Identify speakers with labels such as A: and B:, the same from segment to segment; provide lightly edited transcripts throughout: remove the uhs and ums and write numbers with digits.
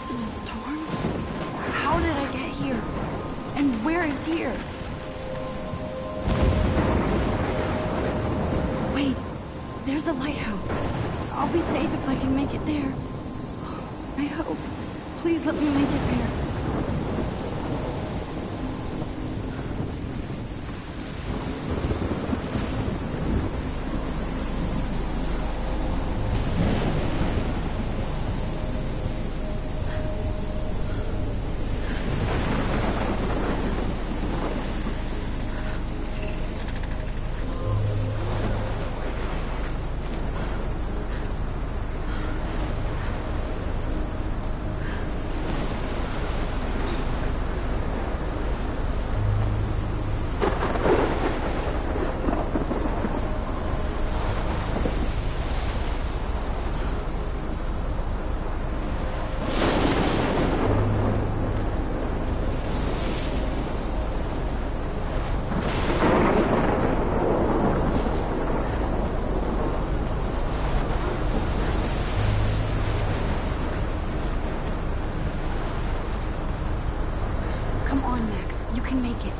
A: The storm? How did I get here? And where is here? Wait, there's the lighthouse. I'll be safe if I can make it there. I hope. Please let me make it there. Come on, Max. You can make it.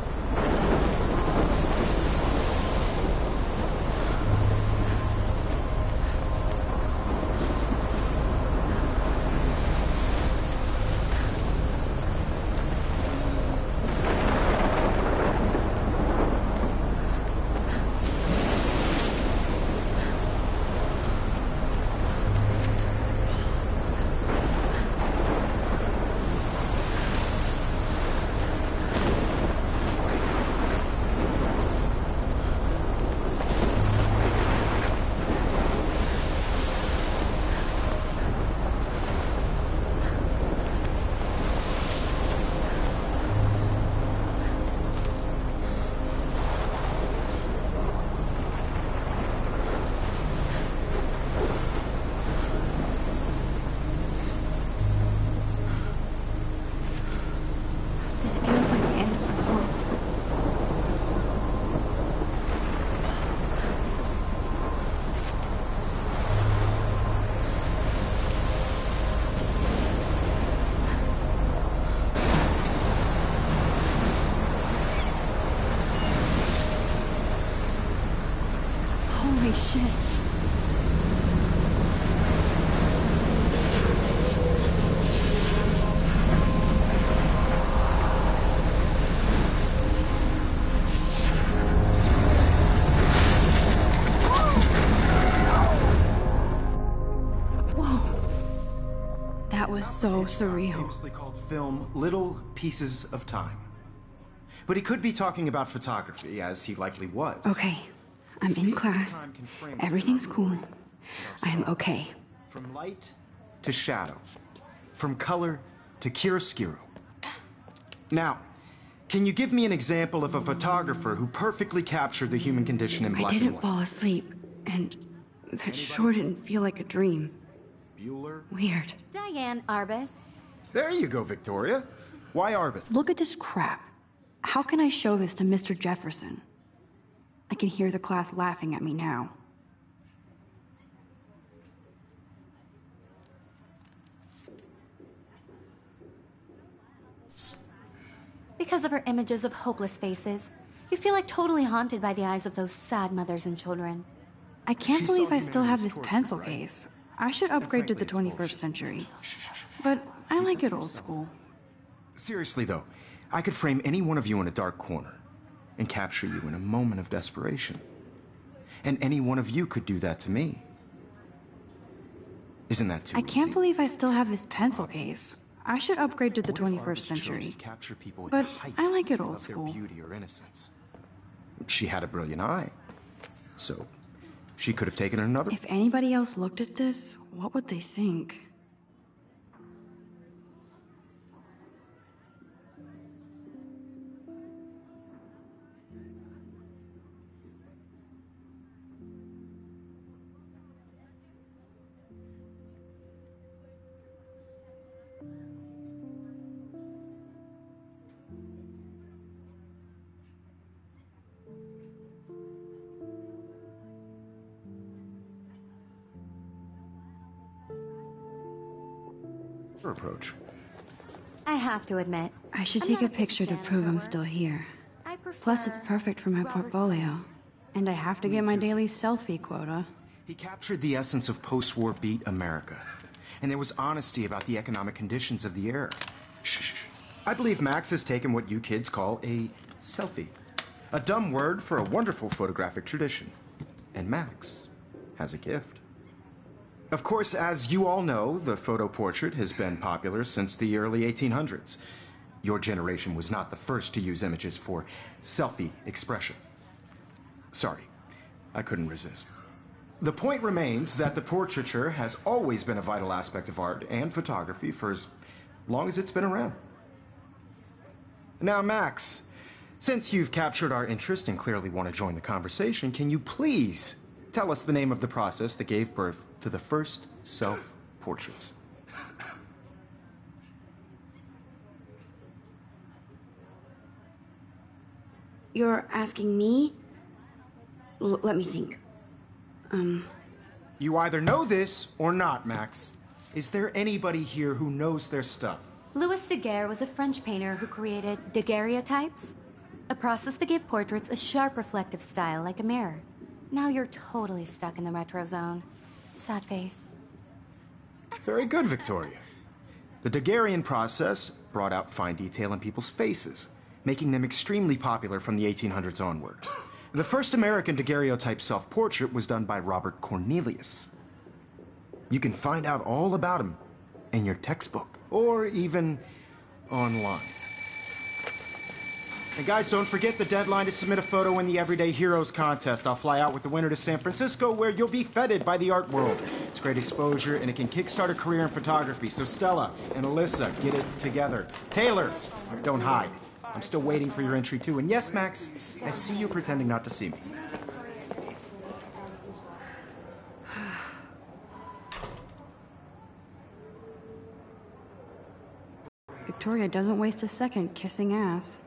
A: This feels like the end of the world. Holy shit. That was so surreal.
B: Famously called film Little Pieces of Time. But he could be talking about photography, as he likely was.
A: Okay, I'm in class. Everything's cool. I'm okay.
B: From light to shadow. From color to chiaroscuro. Now, can you give me an example of a photographer who perfectly captured the human condition in black and
A: I didn't
B: white?
A: fall asleep, and that sure didn't feel like a dream.
B: Bueller?
A: Weird.
C: Diane Arbus.
B: There you go, Victoria. Why Arbus?
A: Look at this crap. How can I show this to Mr. Jefferson? I can hear the class laughing at me now.
C: Because of her images of hopeless faces, you feel like totally haunted by the eyes of those sad mothers and children.
A: I can't
B: She
A: believe
B: saw
A: I still have
B: humanity's
A: this
B: torture,
A: pencil
B: right?
A: case. I should upgrade to the
B: frankly, it's
A: 21st
B: bullshit.
A: century. But I like it old school.
B: Seriously, though, I could frame any one of you in a dark corner and capture you in a moment of desperation. And any one of you could do that to me. Isn't that too
A: I can't
B: easy?
A: believe I still have this pencil case. I should upgrade to the
B: What if
A: 21st
B: Arbus chose
A: century.
B: to capture people with
A: But
B: the height
A: I like it old
B: of their
A: school.
B: beauty or innocence? She had a brilliant eye, so she could have taken another.
A: If anybody else looked at this, what would they think?
B: Her approach.
C: I have to admit,
A: I should
C: I'm
A: take
C: not
A: a
C: big
A: picture to
C: fan of
A: prove
C: her
A: I'm
C: work.
A: still here.
C: I prefer
A: Plus, it's perfect for my
C: Robert
A: portfolio. And I have to get my daily selfie quota.
B: He captured the essence of post-war beat America. And there was honesty about the economic conditions of the era. Shh. I believe Max has taken what you kids call a selfie. A dumb word for a wonderful photographic tradition. And Max has a gift. Of course, as you all know, the photo portrait has been popular since the early 1800s. Your generation was not the first to use images for selfie expression. Sorry, I couldn't resist. The point remains that the portraiture has always been a vital aspect of art and photography for as long as it's been around. Now, Max, since you've captured our interest and clearly want to join the conversation, can you please tell us the name of the process that gave birth to the first self-portraits?
A: You're asking me? Let me think.
B: You either know this or not, Max. Is there anybody here who knows their stuff?
C: Louis Daguerre was a French painter who created daguerreotypes, a process that gave portraits a sharp reflective style like a mirror. Now you're totally stuck in the retro zone. Sad face.
B: Very good, Victoria. The Daguerrean process brought out fine detail in people's faces, making them extremely popular from the 1800s onward. The first American daguerreotype self-portrait was done by Robert Cornelius. You can find out all about him in your textbook, or even online. And guys, don't forget the deadline to submit a photo in the Everyday Heroes contest. I'll fly out with the winner to San Francisco, where you'll be feted by the art world. It's great exposure, and it can kickstart a career in photography. So Stella and Alyssa, get it together. Taylor, don't hide. I'm still waiting for your entry, too. And yes, Max, I see you pretending not to see me.
A: Victoria doesn't waste a second kissing ass.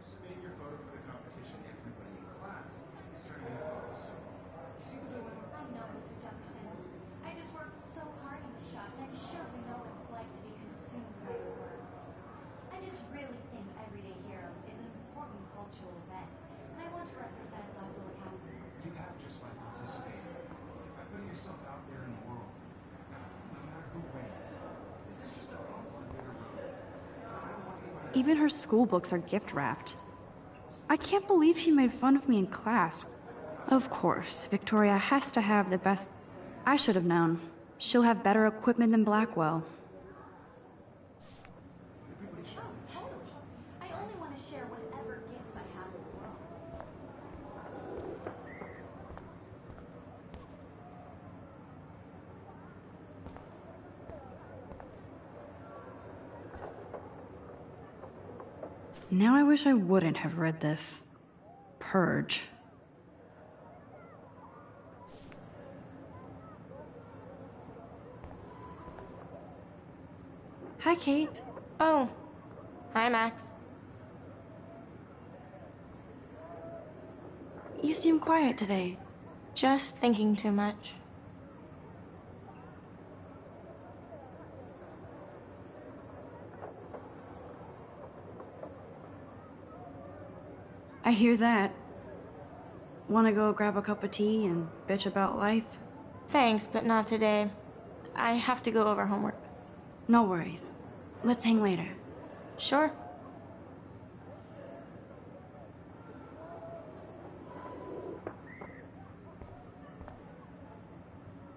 B: Submitting your photo for the competition, everybody in class is turning in photos. So, you see the dilemma?
C: I know, Mr. Jefferson. I just worked so hard on the shot, and I'm sure we know what it's like to be consumed by your work. I just really think Everyday Heroes is an important cultural event, and I want to represent Blackville Academy.
B: You have just by participating, by putting yourself out there in the world. No matter who wins, this is just a bump on a bigger road. I don't want anybody.
A: Even her school books are gift wrapped. I can't believe she made fun of me in class. Of course, Victoria has to have the best. I should have known. She'll have better equipment than Blackwell.
C: Totally. I only want to share whatever gifts I have with the world.
A: Now I wish I wouldn't have read this. Purge. Hi, Kate.
D: Oh. Hi, Max.
A: You seem quiet today.
D: Just thinking too much.
A: I hear that. Wanna go grab a cup of tea and bitch about life?
D: Thanks, but not today. I have to go over homework.
A: No worries. Let's hang later.
D: Sure.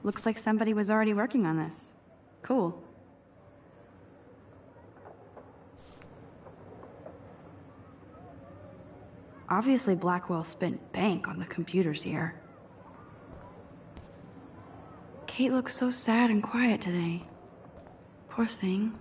A: Looks like somebody was already working on this. Cool. Obviously, Blackwell spent bank on the computers here. Kate looks so sad and quiet today. Poor thing.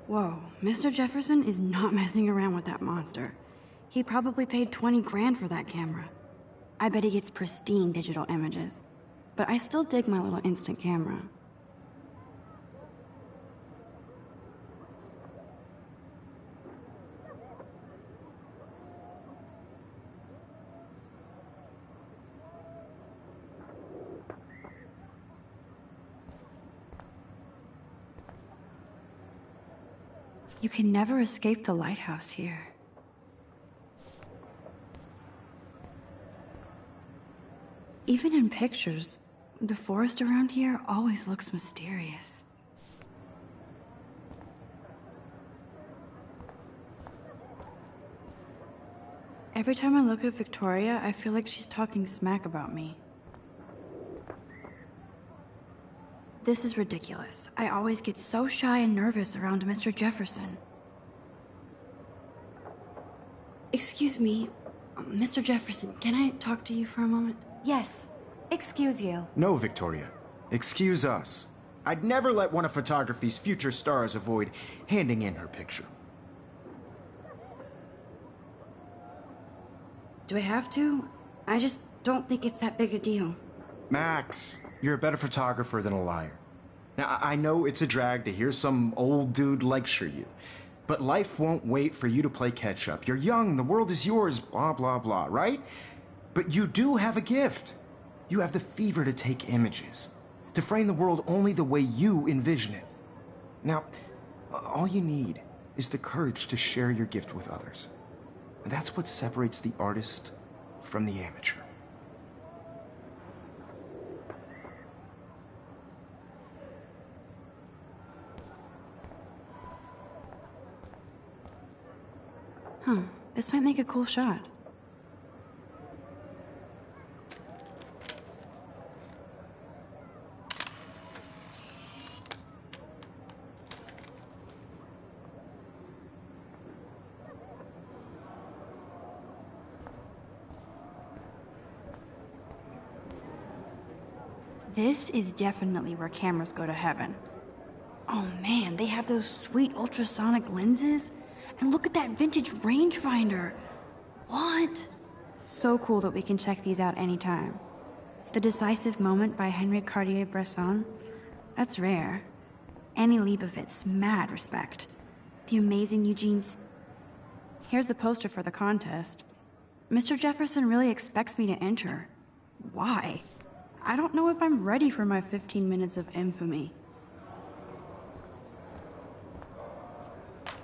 A: Whoa, Mr. Jefferson is not messing around with that monster. He probably paid 20 grand for that camera. I bet he gets pristine digital images. But I still dig my little instant camera. You can never escape the lighthouse here. Even in pictures, the forest around here always looks mysterious. Every time I look at Victoria, I feel like she's talking smack about me. This is ridiculous. I always get so shy and nervous around Mr. Jefferson. Excuse me, Mr. Jefferson, can I talk to you for a moment?
C: Yes. Excuse you.
B: No, Victoria. Excuse us. I'd never let one of photography's future stars avoid handing in her picture.
A: Do I have to? I just don't think it's that big a deal.
B: Max, you're a better photographer than a liar. Now, I know it's a drag to hear some old dude lecture you, but life won't wait for you to play catch-up. You're young, the world is yours, blah, blah, blah, right? But you do have a gift. You have the fever to take images, to frame the world only the way you envision it. Now, all you need is the courage to share your gift with others. That's what separates the artist from the amateur.
A: Huh, this might make a cool shot. This is definitely where cameras go to heaven. Oh man, they have those sweet ultrasonic lenses. And look at that vintage rangefinder. What? So cool that we can check these out anytime. The Decisive Moment by Henry Cartier-Bresson. That's rare. Annie Leibovitz, mad respect. The amazing Eugene's... Here's the poster for the contest. Mr. Jefferson really expects me to enter. Why? I don't know if I'm ready for my 15 minutes of infamy.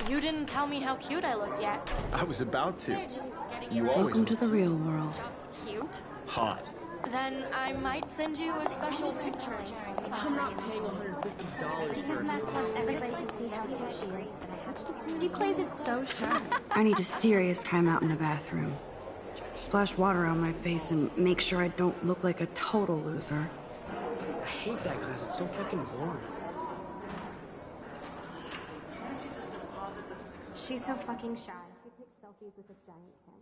D: You didn't tell me how cute I looked yet.
E: I was about to.
D: They're just getting
E: You
D: your
E: always
A: Welcome to the real world.
D: just cute.
E: hot.
D: Then I might send you a special picture.
F: I'm not paying $150
C: Because
F: for
C: Max wants everybody to see how cute she is. He plays it so shy.
A: I need a serious timeout in the bathroom. Splash water on my face and make sure I don't look like a total loser.
F: I hate that class. It's so fucking boring.
C: She's so fucking shy. She takes selfies with a giant camera.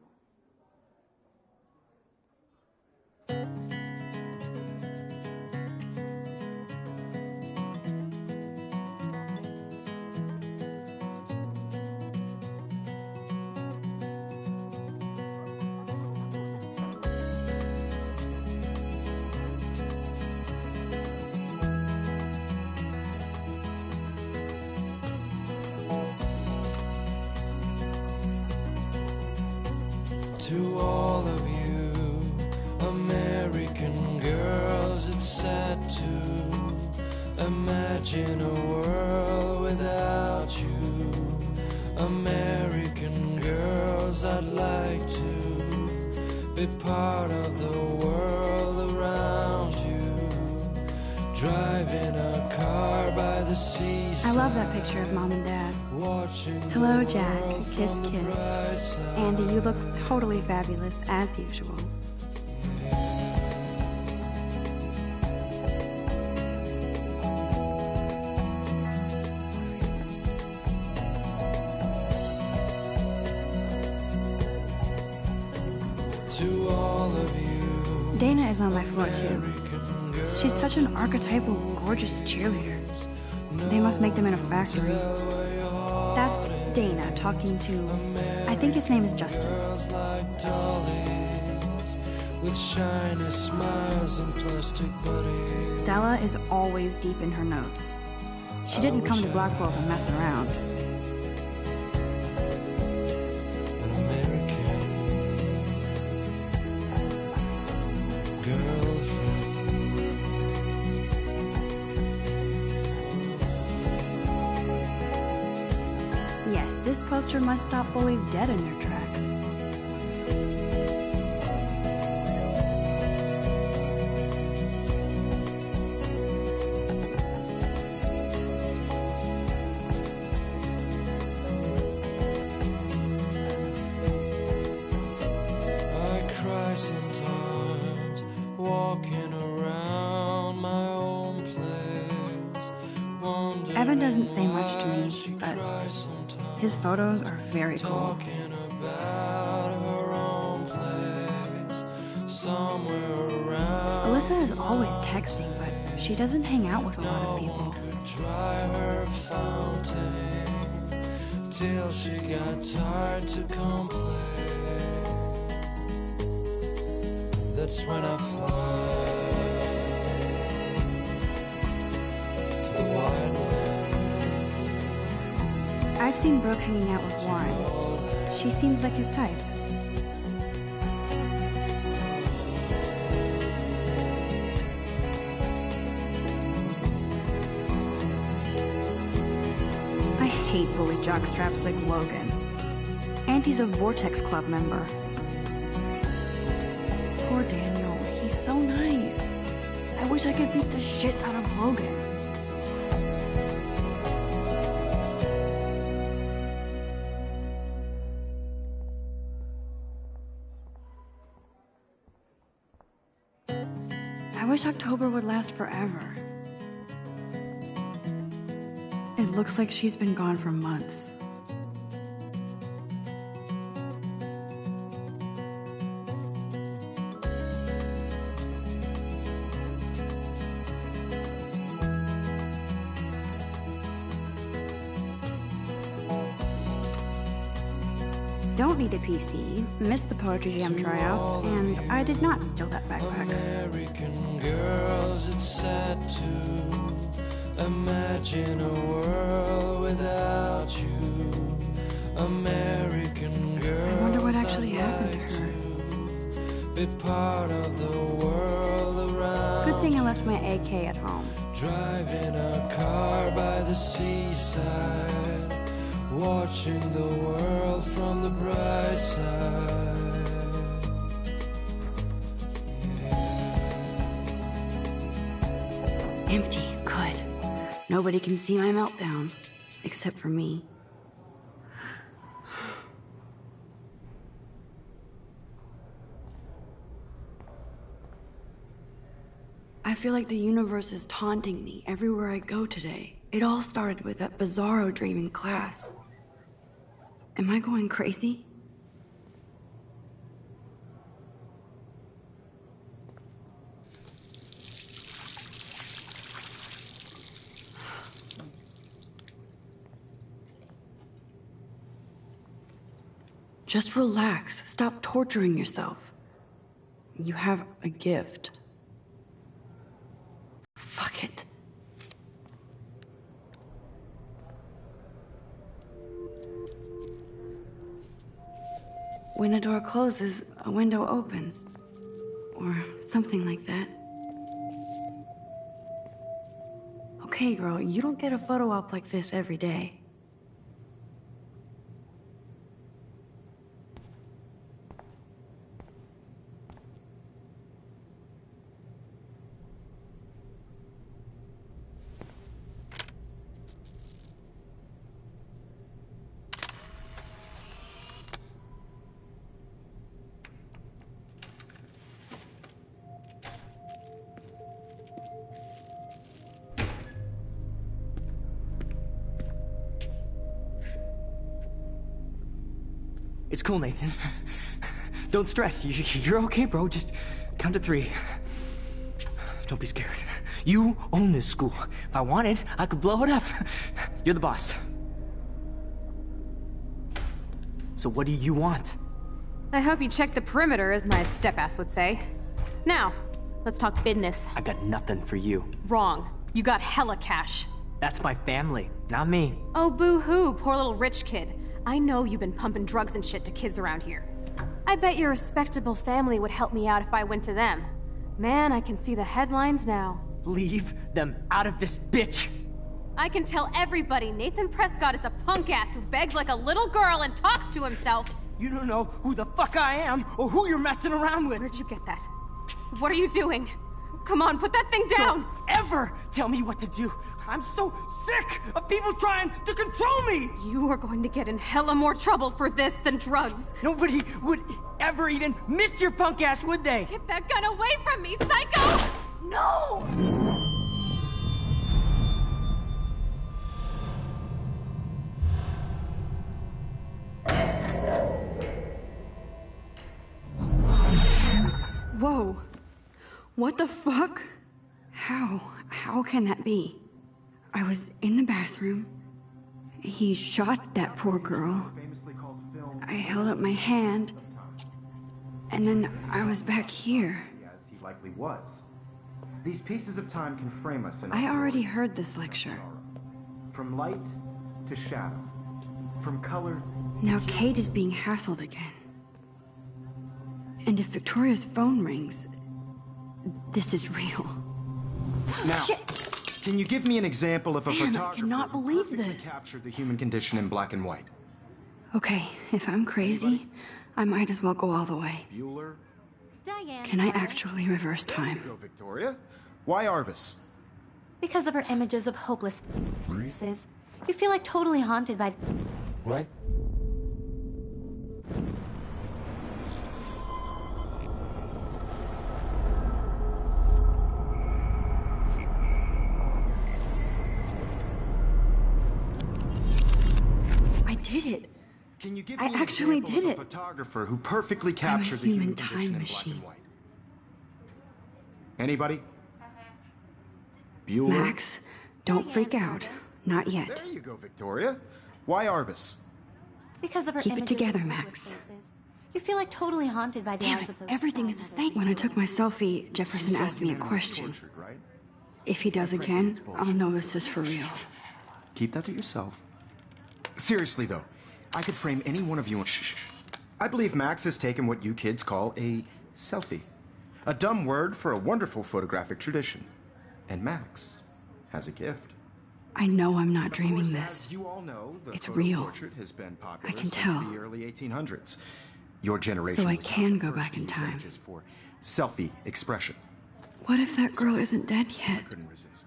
G: To all of you American girls, it's sad to imagine a world without you. American girls, I'd like to be part of the world around you. Driving a car by the seaside.
A: I love that picture of Mom and Dad. Hello, Jack. Kiss, kiss. Andy, you look totally fabulous, as usual.
G: To all of you
A: Dana is on my floor, too. She's such an archetypal, gorgeous cheerleader. They must make them in a factory. That's Dana talking to... I think his name is Justin.
G: like dollies with shiny smiles and plastic buddies.
A: Stella is always deep in her notes. She didn't come to Blackwell to mess around.
G: An American girlfriend.
A: This poster must stop bullies dead in their tracks.
G: I cry sometimes, walking around my own place.
A: Evan doesn't say much to me, but his photos are very cool.
G: Talking about her own place, somewhere around.
A: Alyssa is always texting, but she doesn't hang out with a lot of people.
G: Dry her fountain till she got tired to complain. That's when I fly to the wide land.
A: I've seen Brooke hanging out with Warren. She seems like his type. I hate bully jockstraps like Logan. And he's a Vortex Club member. Poor Daniel, he's so nice. I wish I could beat the shit out of Logan. I wish October would last forever. It looks like she's been gone for months. Don't need a PC, missed the Poetry Jam tryouts, and I did not steal that backpack.
G: American girls, it's sad to imagine a world without you. American girls,
A: I wonder what actually happened to her.
G: be part of the world around.
A: Good thing I left my AK at home.
G: Driving a car by the seaside, watching the world from the bright side.
A: Empty, good. Nobody can see my meltdown, except for me. I feel like the universe is taunting me everywhere I go today. It all started with that bizarro dream in class. Am I going crazy? Just relax. Stop torturing yourself. You have a gift. Fuck it. When a door closes, a window opens. Or something like that. Okay, girl, you don't get a photo op like this every day.
E: It's cool, Nathan. Don't stress. You're okay, bro. Just count to 3. Don't be scared. You own this school. If I wanted, I could blow it up. You're the boss. So what do you want?
H: I hope you checked the perimeter, as my step-ass would say. Now, let's talk business.
E: I got nothing for you.
H: Wrong. You got hella cash.
E: That's my family, not me.
H: Oh, boo-hoo, poor little rich kid. I know you've been pumping drugs and shit to kids around here. I bet your respectable family would help me out if I went to them. Man, I can see the headlines now.
E: Leave them out of this, bitch!
H: I can tell everybody Nathan Prescott is a punk ass who begs like a little girl and talks to himself.
E: You don't know who the fuck I am or who you're messing around with.
H: Where'd you get that? What are you doing? Come on, put that thing down!
E: Don't ever tell me what to do. I'm so sick of people trying to control me!
H: You are going to get in hella more trouble for this than drugs.
E: Nobody would ever even miss your punk ass, would they?
H: Get that gun away from me, psycho! No!
A: Whoa. What the fuck? How can that be? I was in the bathroom. He shot that poor girl. I held up my hand. And then I was back here.
B: As he likely was. These pieces of time can frame us in
A: I already heard this lecture.
B: From light to shadow. From color.
A: Now Kate is being hassled again. And if Victoria's phone rings, this is real.
B: Now,
A: Shit!
B: Can you give me an example of a
A: Man, I
B: photographer
A: cannot
B: who
A: believe
B: perfectly
A: this.
B: captured the human condition in black and white?
A: Okay, if I'm crazy, I might as well go all the way.
B: Bueller?
C: Diane.
A: Can I actually reverse time?
B: Go, Victoria. Why Arbus?
C: Because of her images of hopeless faces, you feel like totally haunted by.
G: What?
A: I did it.
B: Can you give
A: I
B: me an
A: actually
B: example
A: did
B: of a
A: it.
B: photographer who perfectly captured the
A: human
B: human
A: time
B: condition in black
A: machine.
B: and white? Anybody? Bueller?
A: Max, don't freak out. Not yet.
B: There you go, Victoria. Why Arbus?
C: Because of her
A: Keep it
C: images
A: together,
C: of
A: Max.
C: hopeless faces, you feel like totally haunted by the
A: Damn
C: eyes
A: it,
C: of those.
A: everything is the same. When I took my selfie, Jefferson asked me a question.
B: Tortured, right?
A: If he does again, I'll know this is for real.
B: Keep that to yourself. Seriously, though, I could frame any one of you. Shh. I believe Max has taken what you kids call a selfie. A dumb word for a wonderful photographic tradition. And Max has a gift.
A: I know I'm not
B: Of
A: dreaming
B: course,
A: this.
B: as you all know, the
A: It's
B: photo
A: real.
B: portrait has been popular
A: I can
B: since
A: tell.
B: the early 1800s. Your generation
A: So I
B: was
A: can
B: not the
A: go
B: first
A: back
B: to
A: in
B: use
A: time.
B: images for selfie expression.
A: What if that girl isn't dead yet?
B: I couldn't resist.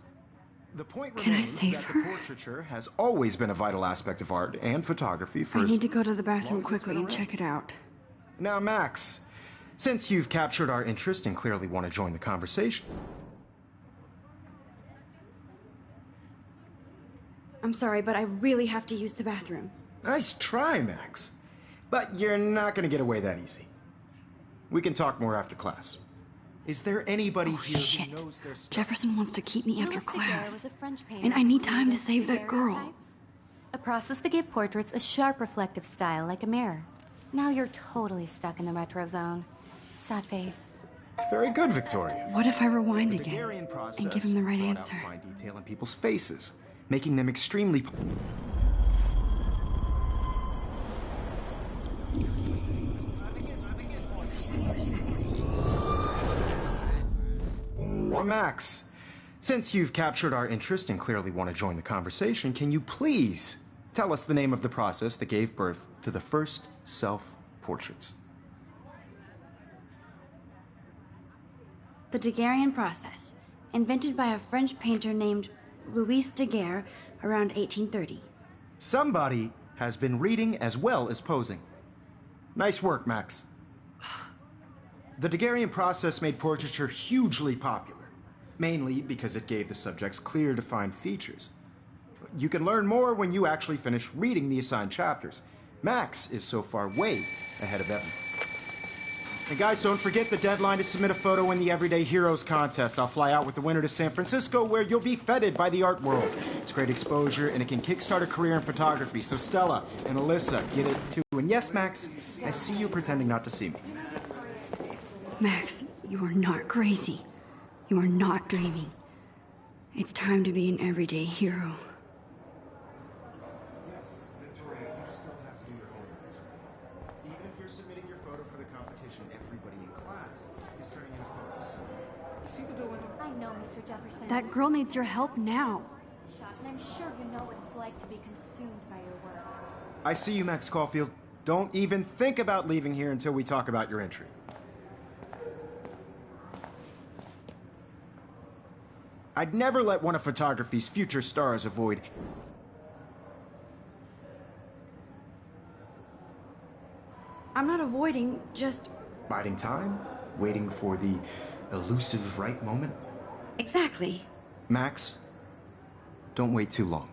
B: The point
A: Can I
B: remains
A: save
B: that
A: her?
B: the portraiture has always been a vital aspect of art and photography for
A: I
B: as
A: need to go to the bathroom
B: long as it's
A: quickly
B: been
A: and check it out.
B: Now, Max, since you've captured our interest and clearly want to join the conversation,
A: I'm sorry, but I really have to use the bathroom.
B: nice try, Max. But you're not going to get away that easy. We can talk more after class. Is there anybody here
A: Shit.
B: who knows their stuff?
A: Jefferson wants to keep me after
C: Louis Daguerre
A: class.
C: was a French painter
A: And I need
C: who
A: time to
C: created
A: save that girl.
C: daguerreotypes, a process that gave portraits a sharp reflective style like a mirror. Now you're totally stuck in the retro zone. Sad face.
B: Very good, Victoria.
A: What if I rewind
B: The
A: again
B: Daguerrean process
A: and give him the right
B: brought
A: answer?
B: out fine detail in people's faces, making them extremely. Max, since you've captured our interest and clearly want to join the conversation, can you please tell us the name of the process that gave birth to the first self-portraits?
A: The Daguerrean process, invented by a French painter named Louis Daguerre around 1830.
B: Somebody has been reading as well as posing. Nice work, Max. The Daguerrean process made portraiture hugely popular, mainly because it gave the subjects clear, defined features. You can learn more when you actually finish reading the assigned chapters. Max is so far way ahead of Evan. And guys, don't forget the deadline to submit a photo in the Everyday Heroes contest. I'll fly out with the winner to San Francisco, where you'll be feted by the art world. It's great exposure, and it can kickstart a career in photography. So Stella and Alyssa, get it too. And yes, Max, I see you pretending not to see me.
A: Max, you are not crazy. You are not dreaming. It's time to be an everyday hero.
B: Yes, Victoria, you still have to do your homework. Even if you're submitting your photo for the competition, everybody in class is turning in a photo. So, you see the dilemma?
C: I know, Mr. Jefferson.
A: That girl needs your help now.
C: Shot, and I'm sure you know what it's like to be consumed by your work.
B: I see you, Max Caulfield. Don't even think about leaving here until we talk about your entry. I'd never let one of photography's future stars avoid...
A: I'm not avoiding, just...
B: biding time? Waiting for the elusive right moment?
A: Exactly.
B: Max, don't wait too long.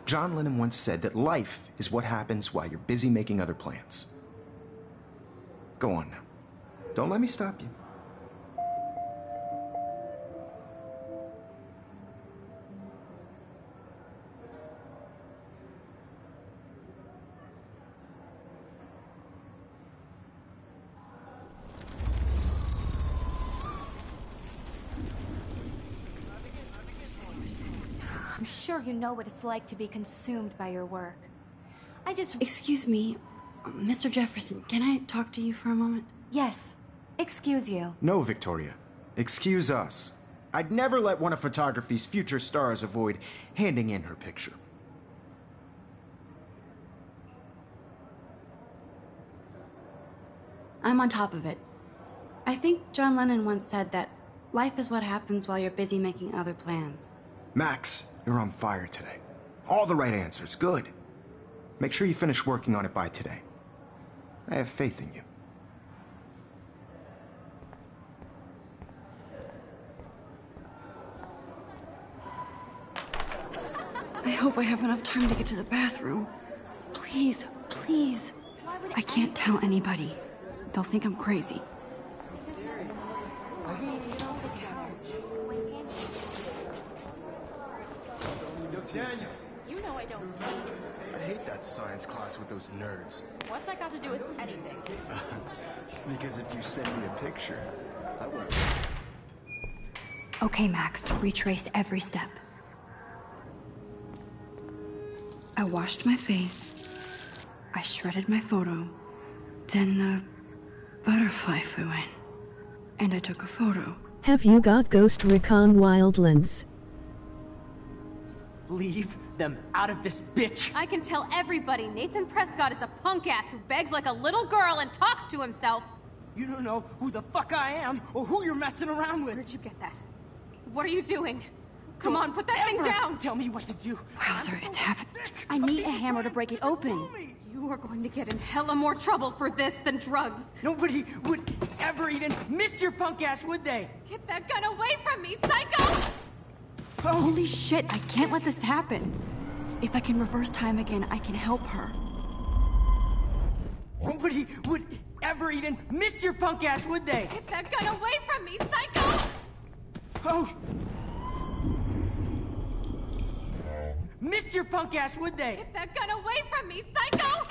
B: John Lennon once said that life is what happens while you're busy making other plans. Go on now. Don't let me stop you.
C: I'm sure you know what it's like to be consumed by your work.
A: Excuse me, Mr. Jefferson, can I talk to you for a moment?
C: Yes. Excuse you.
B: No, Victoria. Excuse us. I'd never let one of photography's future stars avoid handing in her picture.
A: I'm on top of it. I think John Lennon once said that life is what happens while you're busy making other plans.
B: Max, you're on fire today. All the right answers. Good. Make sure you finish working on it by today. I have faith in you.
A: I hope I have enough time to get to the bathroom. Please, please. I can't tell anybody. They'll think I'm crazy.
B: Daniel!
I: You know I don't tease.
B: I hate that science class with those nerds.
I: What's that got to do with anything?
B: Because if you send me a picture, I won't.
A: Okay, Max, retrace every step. I washed my face. I shredded my photo. Then the butterfly flew in. And I took a photo.
J: Have you got Ghost Recon Wildlands?
E: Leave them out of this bitch!
H: I can tell everybody Nathan Prescott is a punk ass who begs like a little girl and talks to himself.
E: You don't know who the fuck I am or who you're messing around with.
H: Where'd you get that? What are you doing? Come on, put that thing down!
E: Tell me what to do.
A: Wowzer, it's happening. I need a hammer to break it open.
H: You are going to get in hella more trouble for this than drugs.
E: Nobody would ever even miss your punk ass, would they?
H: Get that gun away from me, psycho!
E: Oh.
A: Holy shit, I can't let this happen. If I can reverse time again, I can help her.
E: Nobody would ever even miss your punk ass, would they?
H: Get that gun away from me, psycho!
E: Oh! Missed your punk ass, would they?
H: Get that gun away from me, psycho!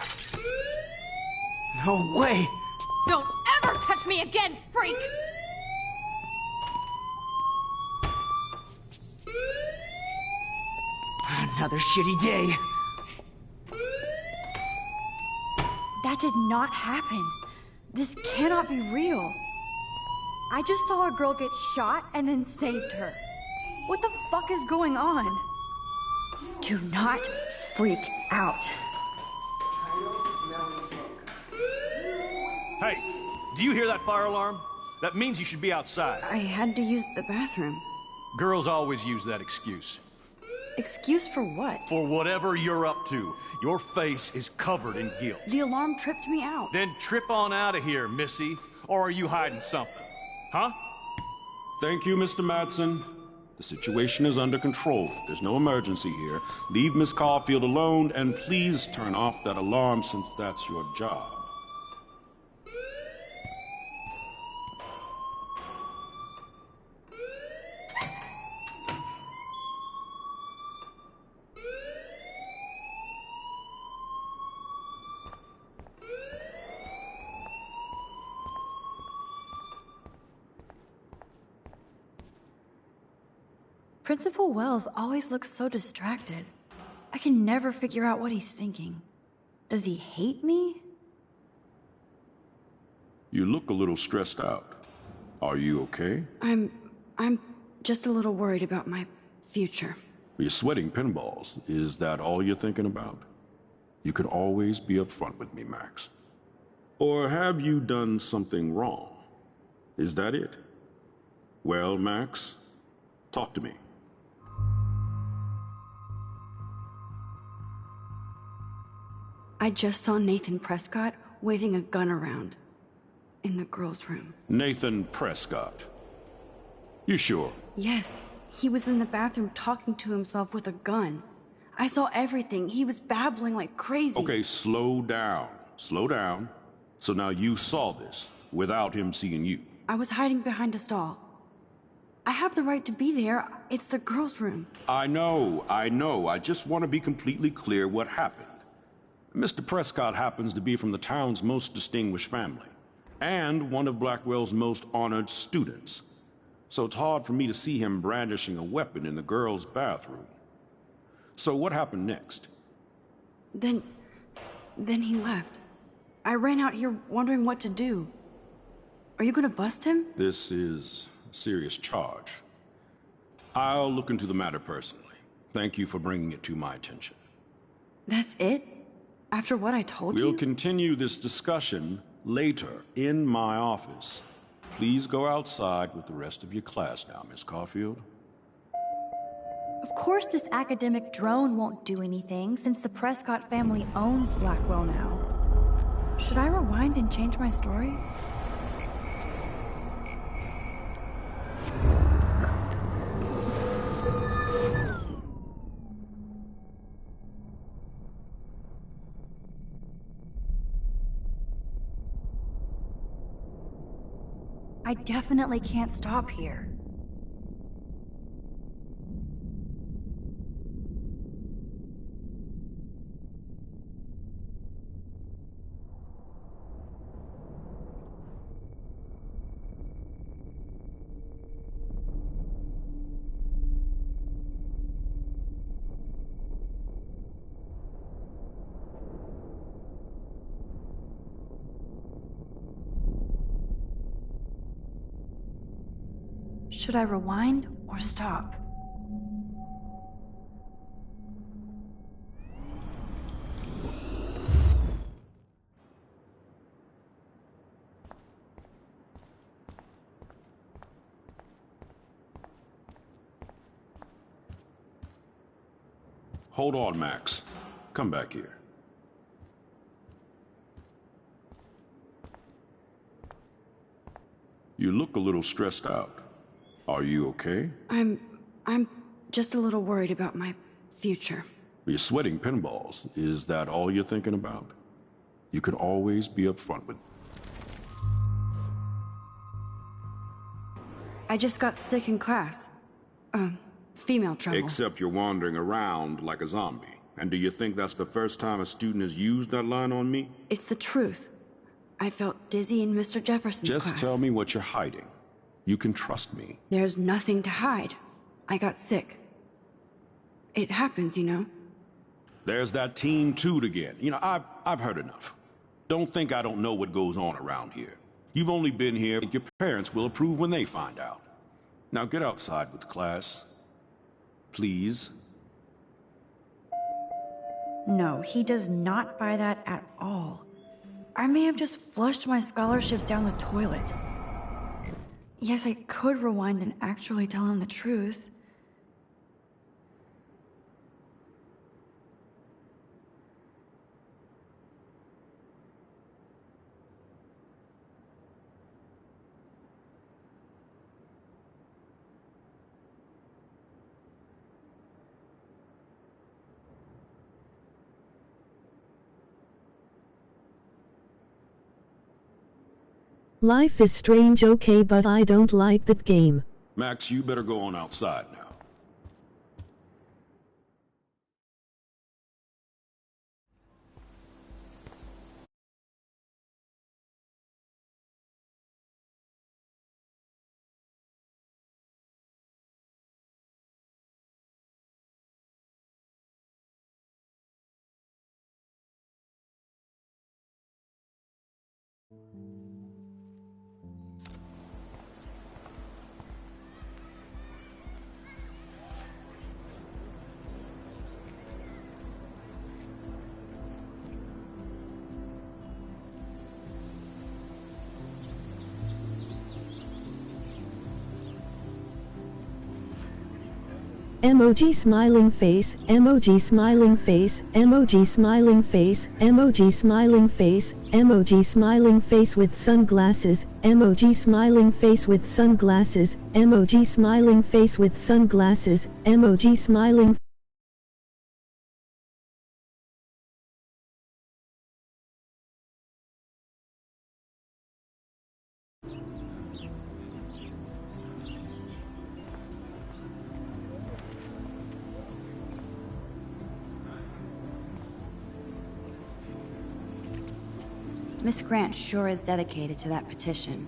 E: No way!
H: Don't ever touch me again, freak!
E: Another shitty day.
A: That did not happen. This cannot be real. I just saw a girl get shot and then saved her. What the fuck is going on? Do not freak out.
K: Hey, do you hear that fire alarm? That means you should be outside.
A: I had to use the bathroom.
K: Girls always use that excuse.
A: Excuse for what?
K: For whatever you're up to. Your face is covered in guilt.
A: The alarm tripped me out.
K: Then trip on out of here, Missy. Or are you hiding something? Huh?
L: Thank you, Mr. Madsen. The situation is under control. There's no emergency here. Leave Miss Caulfield alone, and please turn off that alarm since that's your job.
A: Principal Wells always looks so distracted. I can never figure out what he's thinking. Does he hate me?
L: You look a little stressed out. Are you okay?
A: I'm just a little worried about my future.
L: You're sweating pinballs. Is that all you're thinking about? You can always be upfront with me, Max. Or have you done something wrong? Is that it? Well, Max, talk to me.
A: I just saw Nathan Prescott waving a gun around in the girls' room.
L: Nathan Prescott. You sure?
A: Yes, he was in the bathroom talking to himself with a gun. I saw everything. He was babbling like crazy.
L: Okay, slow down. Slow down. So now you saw this without him seeing you.
A: I was hiding behind a stall. I have the right to be there. It's the girls' room.
L: I know. I just want to be completely clear what happened. Mr. Prescott happens to be from the town's most distinguished family, and one of Blackwell's most honored students. So it's hard for me to see him brandishing a weapon in the girls' bathroom. So what happened next?
A: Then he left. I ran out here wondering what to do. Are you gonna bust him?
L: This is a serious charge. I'll look into the matter personally. Thank you for bringing it to my attention.
A: That's it? After what I told you?
L: We'll continue this discussion later in my office. Please go outside with the rest of your class now, Miss Caulfield.
M: Of course this academic drone won't do anything, since the Prescott family owns Blackwell now.
A: Should I rewind and change my story?
M: I definitely can't stop here. Should I rewind or stop?
L: Hold on, Max. Come back here. You look a little stressed out. Are you okay?
A: I'm just a little worried about my future.
L: You're sweating pinballs. Is that all you're thinking about? You can always be upfront with.
A: I just got sick in class. Female trouble.
L: Except you're wandering around like a zombie. And do you think that's the first time a student has used that line on me?
A: It's the truth. I felt dizzy in Mr. Jefferson's class.
L: Just tell me what you're hiding. You can trust me.
A: There's nothing to hide. I got sick. It happens, you know.
L: There's that Team Toot again. You know, I've heard enough. Don't think I don't know what goes on around here. You've only been here. Your parents will approve when they find out. Now get outside with class. Please.
A: No, he does not buy that at all. I may have just flushed my scholarship down the toilet. Yes, I could rewind and actually tell him the truth.
J: Life is strange, okay, but I don't like that game.
L: Max, you better go on outside now.
J: emoji smiling face, emoji smiling face, emoji smiling face, emoji smiling face, emoji smiling face with sunglasses, emoji smiling face with sunglasses, emoji smiling face with sunglasses, emoji smiling.
A: Miss Grant sure is dedicated to that petition.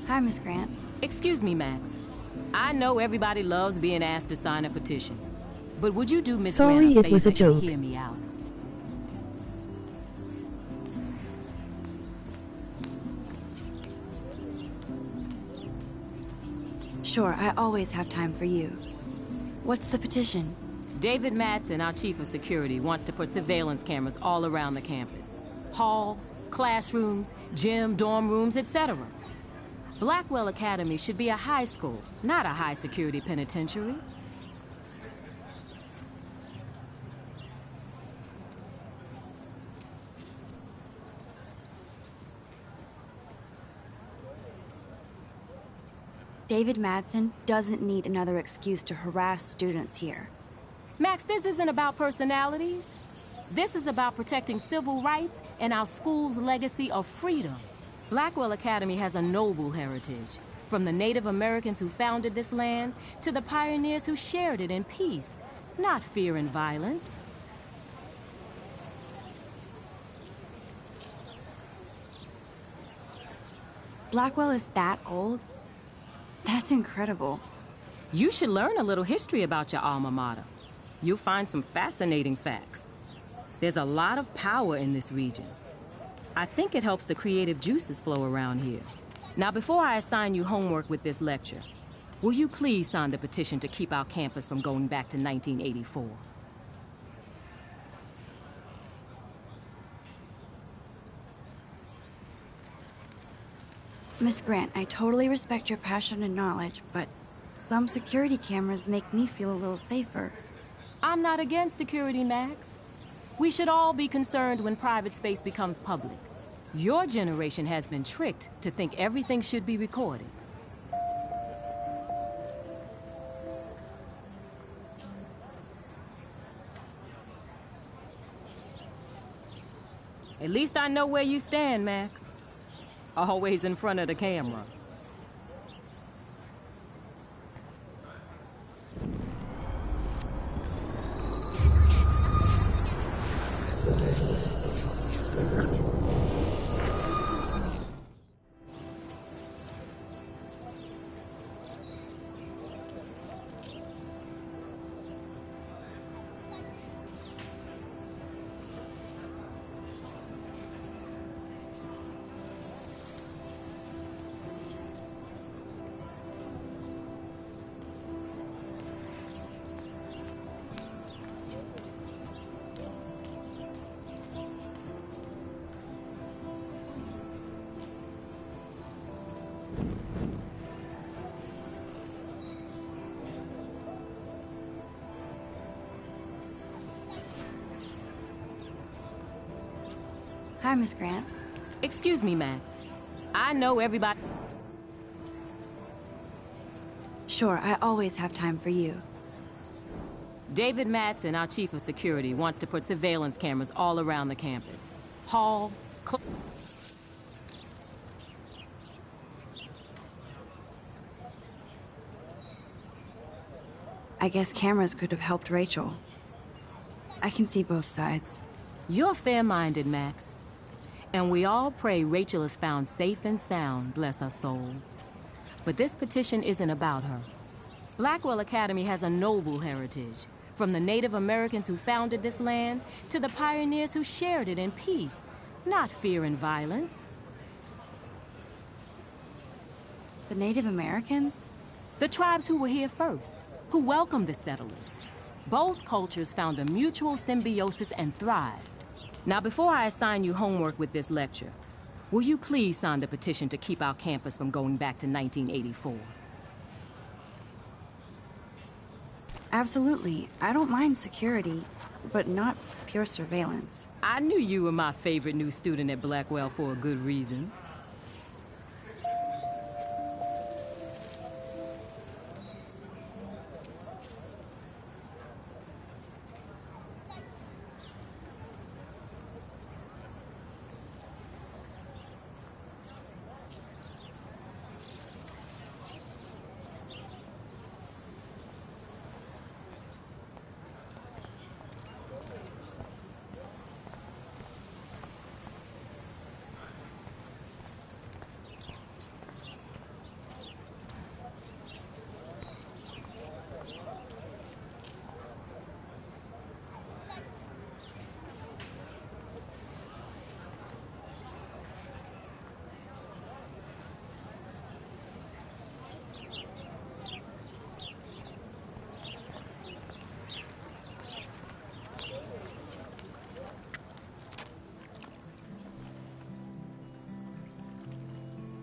A: Hi, Miss Grant.
N: Excuse me, Max. I know everybody loves being asked to sign a petition. But would you do Miss Grant a favor and hear me out?
A: Sure, I always have time for you. What's the petition?
N: David Madsen, our chief of security, wants to put surveillance cameras all around the campus. Halls, classrooms, gym, dorm rooms, etc. Blackwell Academy should be a high school, not a high-security penitentiary.
A: David Madsen doesn't need another excuse to harass students here.
N: Max, this isn't about personalities. This is about protecting civil rights and our school's legacy of freedom. Blackwell Academy has a noble heritage, from the Native Americans who founded this land to the pioneers who shared it in peace, not fear and violence.
A: Blackwell is that old? That's incredible.
N: You should learn a little history about your alma mater. You'll find some fascinating facts. There's a lot of power in this region. I think it helps the creative juices flow around here. Now, before I assign you homework with this lecture, will you please sign the petition to keep our campus from going back to 1984?
A: Miss Grant, I totally respect your passion and knowledge, but some security cameras make me feel a little safer.
N: I'm not against security, Max. We should all be concerned when private space becomes public. Your generation has been tricked to think everything should be recorded. At least I know where you stand, Max. Always in front of the camera.
A: Hi, Miss Grant.
N: Excuse me, Max. I know everybody...
A: Sure, I always have time for you.
N: David Madsen, our chief of security, wants to put surveillance cameras all around the campus. Halls,
A: I guess cameras could have helped Rachel. I can see both sides.
N: You're fair-minded, Max. And we all pray Rachel is found safe and sound, bless her soul. But this petition isn't about her. Blackwell Academy has a noble heritage, from the Native Americans who founded this land to the pioneers who shared it in peace, not fear and violence.
A: The Native Americans?
N: The tribes who were here first, who welcomed the settlers. Both cultures found a mutual symbiosis and thrived. Now, before I assign you homework with this lecture, Will you please sign the petition to keep our campus from going back to 1984?
A: Absolutely. I don't mind security, but not pure surveillance.
N: I knew you were my favorite new student at Blackwell for a good reason.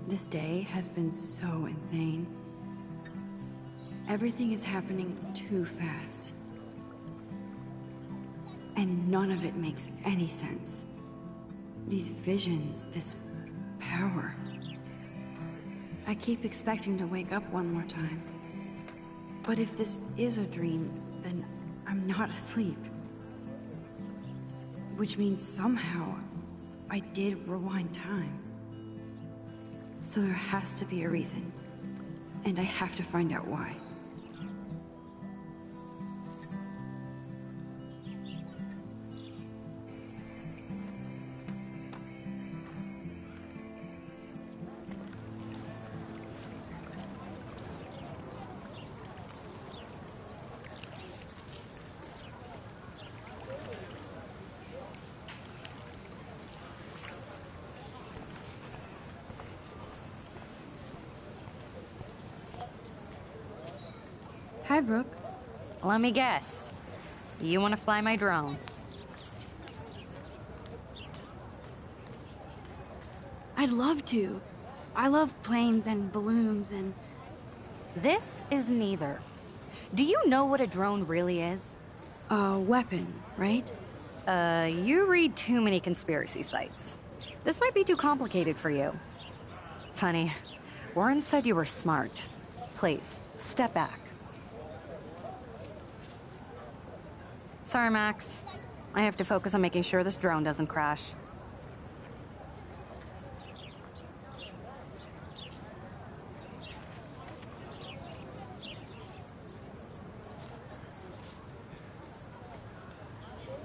A: This day has been so insane. Everything is happening too fast. And none of it makes any sense. These visions, this power. I keep expecting to wake up one more time. But if this is a dream, then I'm not asleep. Which means somehow I did rewind time. So there has to be a reason. And I have to find out why. Hi, Brooke.
O: Let me guess. You want to fly my drone?
A: I'd love to. I love planes and balloons and...
O: This is neither. Do you know what a drone really is?
A: A weapon, right?
O: You read too many conspiracy sites. This might be too complicated for you. Funny. Warren said you were smart. Please, step back. Sorry, Max. I have to focus on making sure this drone doesn't crash.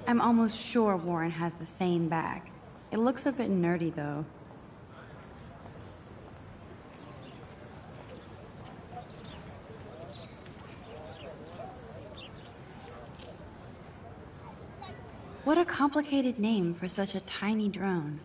A: I'm almost sure Warren has the same bag. It looks a bit nerdy, though. What a complicated name for such a tiny drone.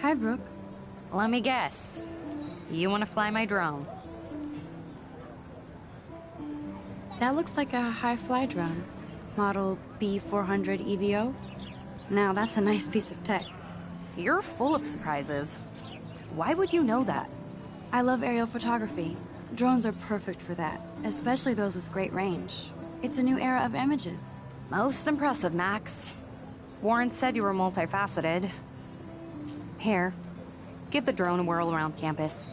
A: Hi, Brooke.
O: Let me guess. You want to fly my drone?
A: That looks like a high-fly drone. Model B400 EVO. Now, that's a nice piece of tech.
O: You're full of surprises. Why would you know that?
A: I love aerial photography. Drones are perfect for that, especially those with great range. It's a new era of images.
O: Most impressive, Max. Warren said you were multifaceted. Here, give the drone a whirl around campus.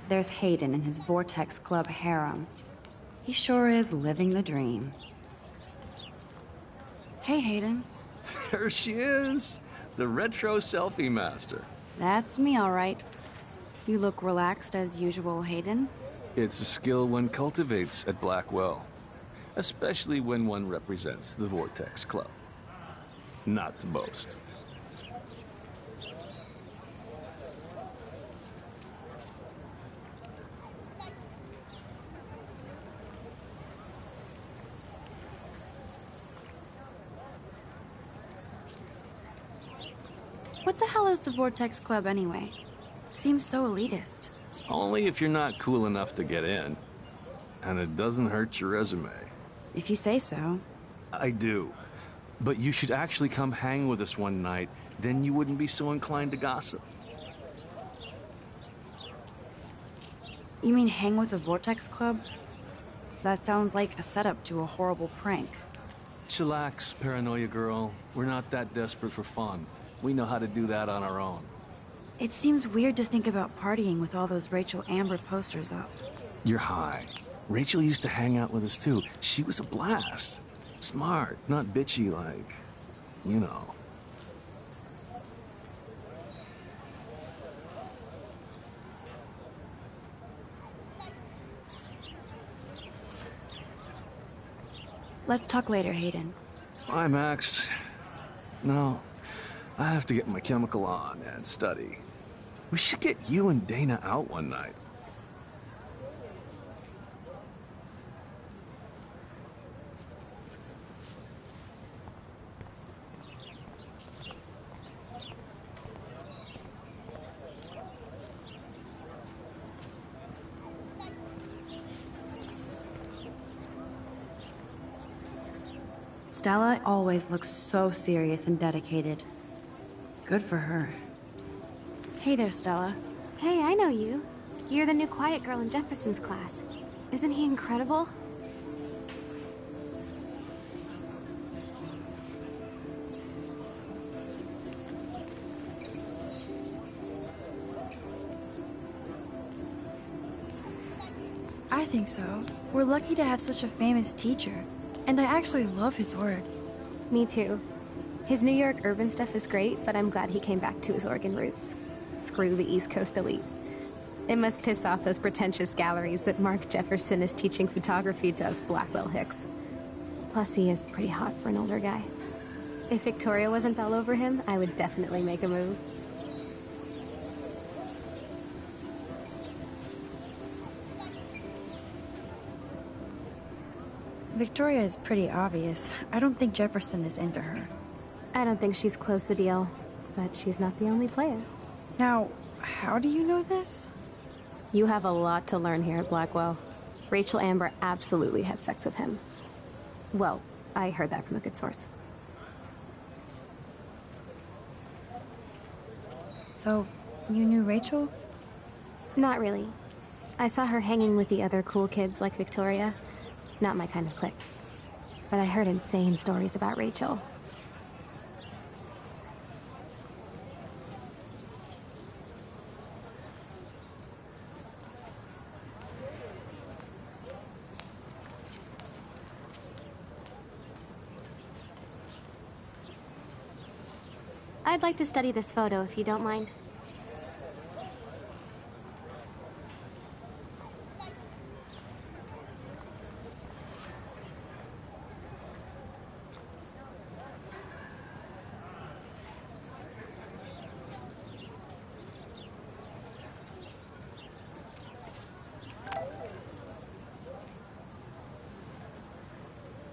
A: there's Hayden and his Vortex Club harem. He sure is living the dream. Hey, Hayden.
P: There she is, the retro selfie master.
A: That's me, all right. You look relaxed as usual, Hayden.
P: It's a skill one cultivates at Blackwell, especially when one represents the Vortex Club. Not to boast.
A: What the hell is the Vortex Club anyway? Seems so elitist.
P: Only if you're not cool enough to get in. And it doesn't hurt your resume.
A: If you say so.
P: I do. But you should actually come hang with us one night, then you wouldn't be so inclined to gossip.
A: You mean hang with the Vortex Club? That sounds like a setup to a horrible prank.
P: Chillax, paranoia girl. We're not that desperate for fun. We know how to do that on our own.
A: It seems weird to think about partying with all those Rachel Amber posters up.
P: You're high. Rachel used to hang out with us too. She was a blast. Smart, not bitchy like, you know.
A: Let's talk later, Hayden.
P: Bye, Max. No, I have to get my chemical on and study. We should get you and Dana out one night.
A: Stella always looks so serious and dedicated. Good for her. Hey there, Stella.
H: Hey, I know you. You're the new quiet girl in Jefferson's class. Isn't he incredible?
M: I think so. We're lucky to have such a famous teacher. And I actually love his work.
H: Me too. His New York urban stuff is great, but I'm glad he came back to his Oregon roots. Screw the East Coast elite. It must piss off those pretentious galleries that Mark Jefferson is teaching photography to us Blackwell hicks. Plus, he is pretty hot for an older guy. If Victoria wasn't all over him, I would definitely make a move.
M: Victoria is pretty obvious. I don't think Jefferson is into her.
H: I don't think she's closed the deal, but she's not the only player.
M: Now, how do you know this?
H: You have a lot to learn here at Blackwell. Rachel Amber absolutely had sex with him. Well, I heard that from a good source.
M: So, you knew Rachel?
H: Not really. I saw her hanging with the other cool kids like Victoria. Not my kind of clique. But I heard insane stories about Rachel. I'd like to study this photo, if you don't mind.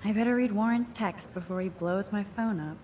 M: I better read Warren's text before he blows my phone up.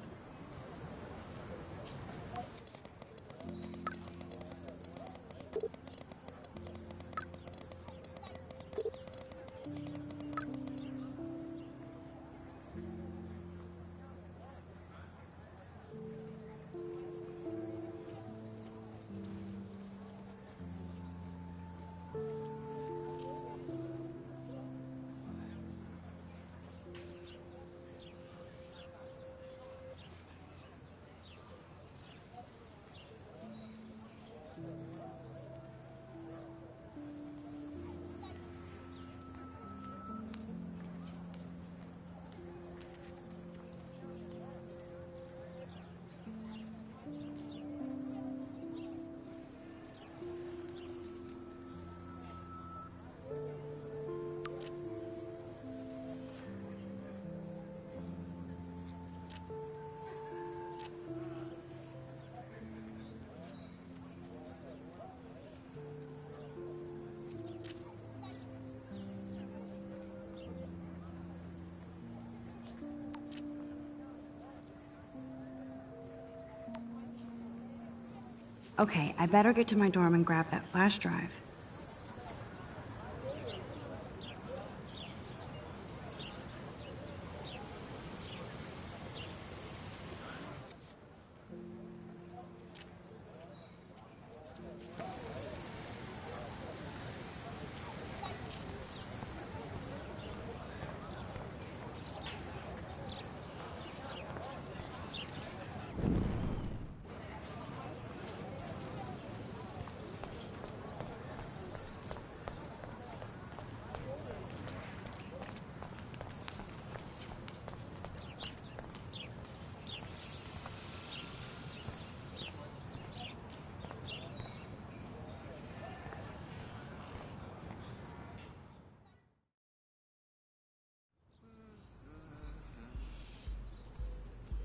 A: Okay, I better get to my dorm and grab that flash drive.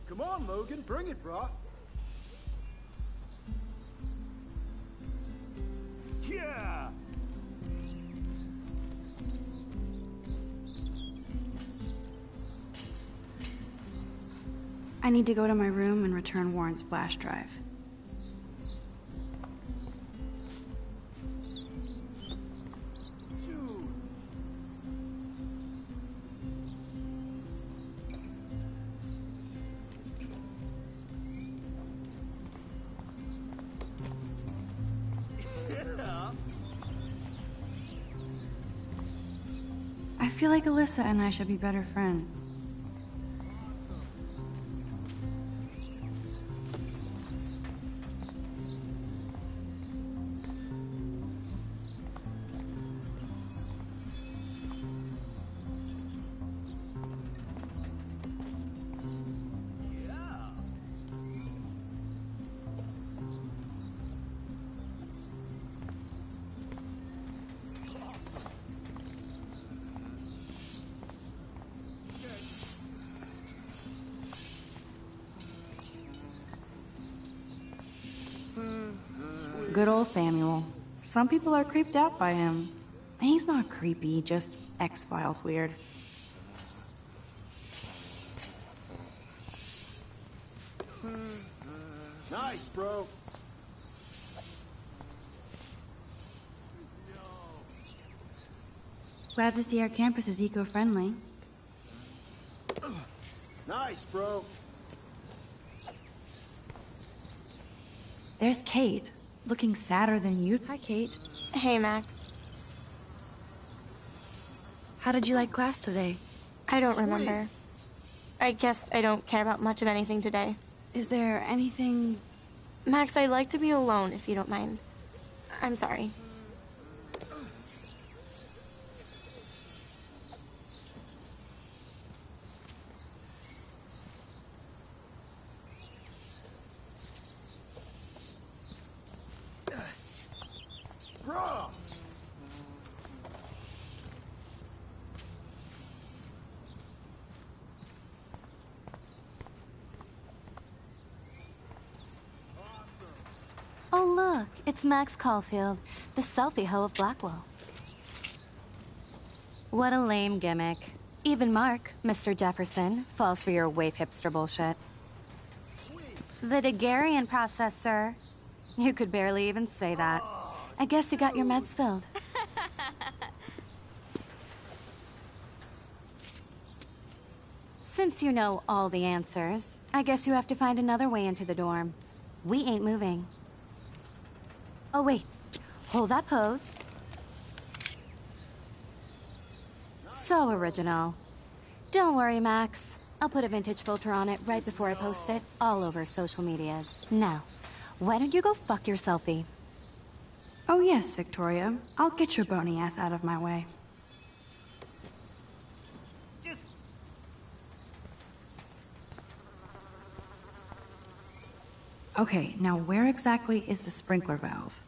Q: Come on, Logan, bring it, brah. Yeah!
A: I need to go to my room and return Warren's flash drive. I feel like Alyssa and I should be better friends. Good old Samuel. Some people are creeped out by him. And he's not creepy, just X-Files weird.
Q: Nice, bro.
A: Glad to see our campus is eco-friendly.
Q: Nice, bro.
A: There's Kate, looking sadder than you. Hi, Kate.
D: Hey, Max.
A: How did you like class today?
D: I don't remember. I guess I don't care about much of anything today.
A: Is there anything...
D: Max, I'd like to be alone, if you don't mind. I'm sorry.
Q: Bruh!
O: Oh, look, it's Max Caulfield, the selfie hoe of Blackwell. What a lame gimmick. Even Mark, Mr. Jefferson, falls for your waif hipster bullshit. The Daguerrean process, sir. You could barely even say that. I guess you got your meds filled. Since you know all the answers, I guess you have to find another way into the dorm. We ain't moving. Oh, wait. Hold that pose. So original. Don't worry, Max. I'll put a vintage filter on it right before I post it all over social medias. Now, why don't you go fuck your selfie?
A: Oh yes, Victoria. I'll get your bony ass out of my way. Okay, now where exactly is the sprinkler valve?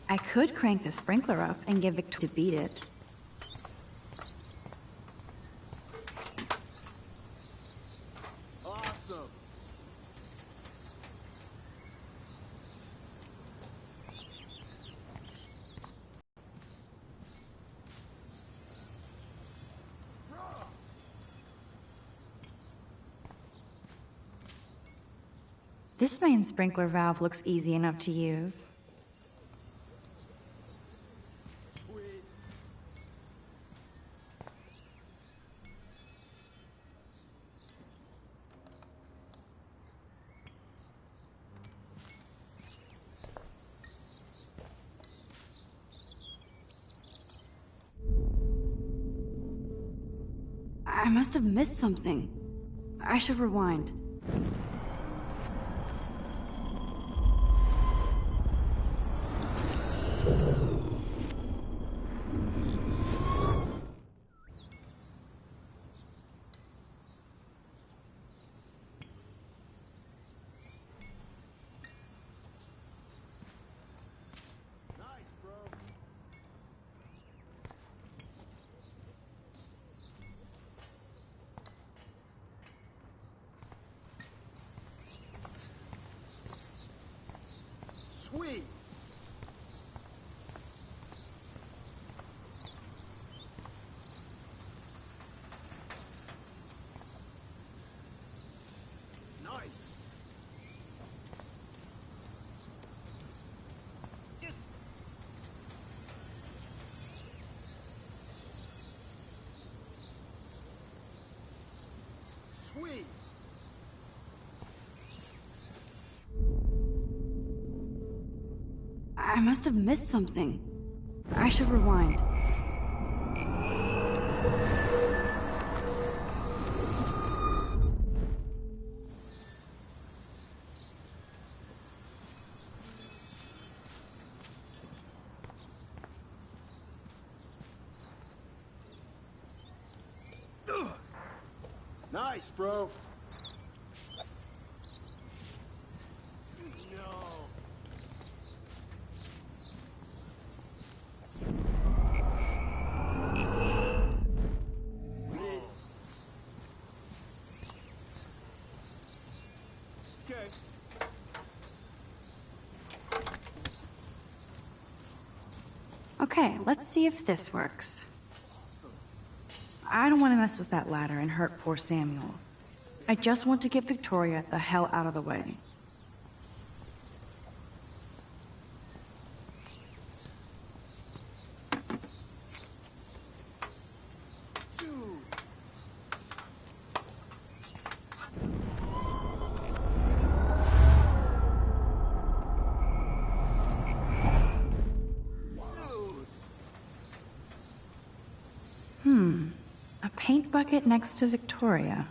A: I could crank the sprinkler up and get Victoria to beat it.
M: This main sprinkler valve looks easy enough to use.
A: I must have missed something. I should rewind.
Q: Sweet. Nice. Just sweet.
A: I must have missed something. I should rewind.
Q: Nice, bro. No. Okay.
M: Okay, let's see if this works. I don't want to mess with that ladder and hurt poor Samuel. I just want to get Victoria the hell out of the way. A paint bucket next to Victoria.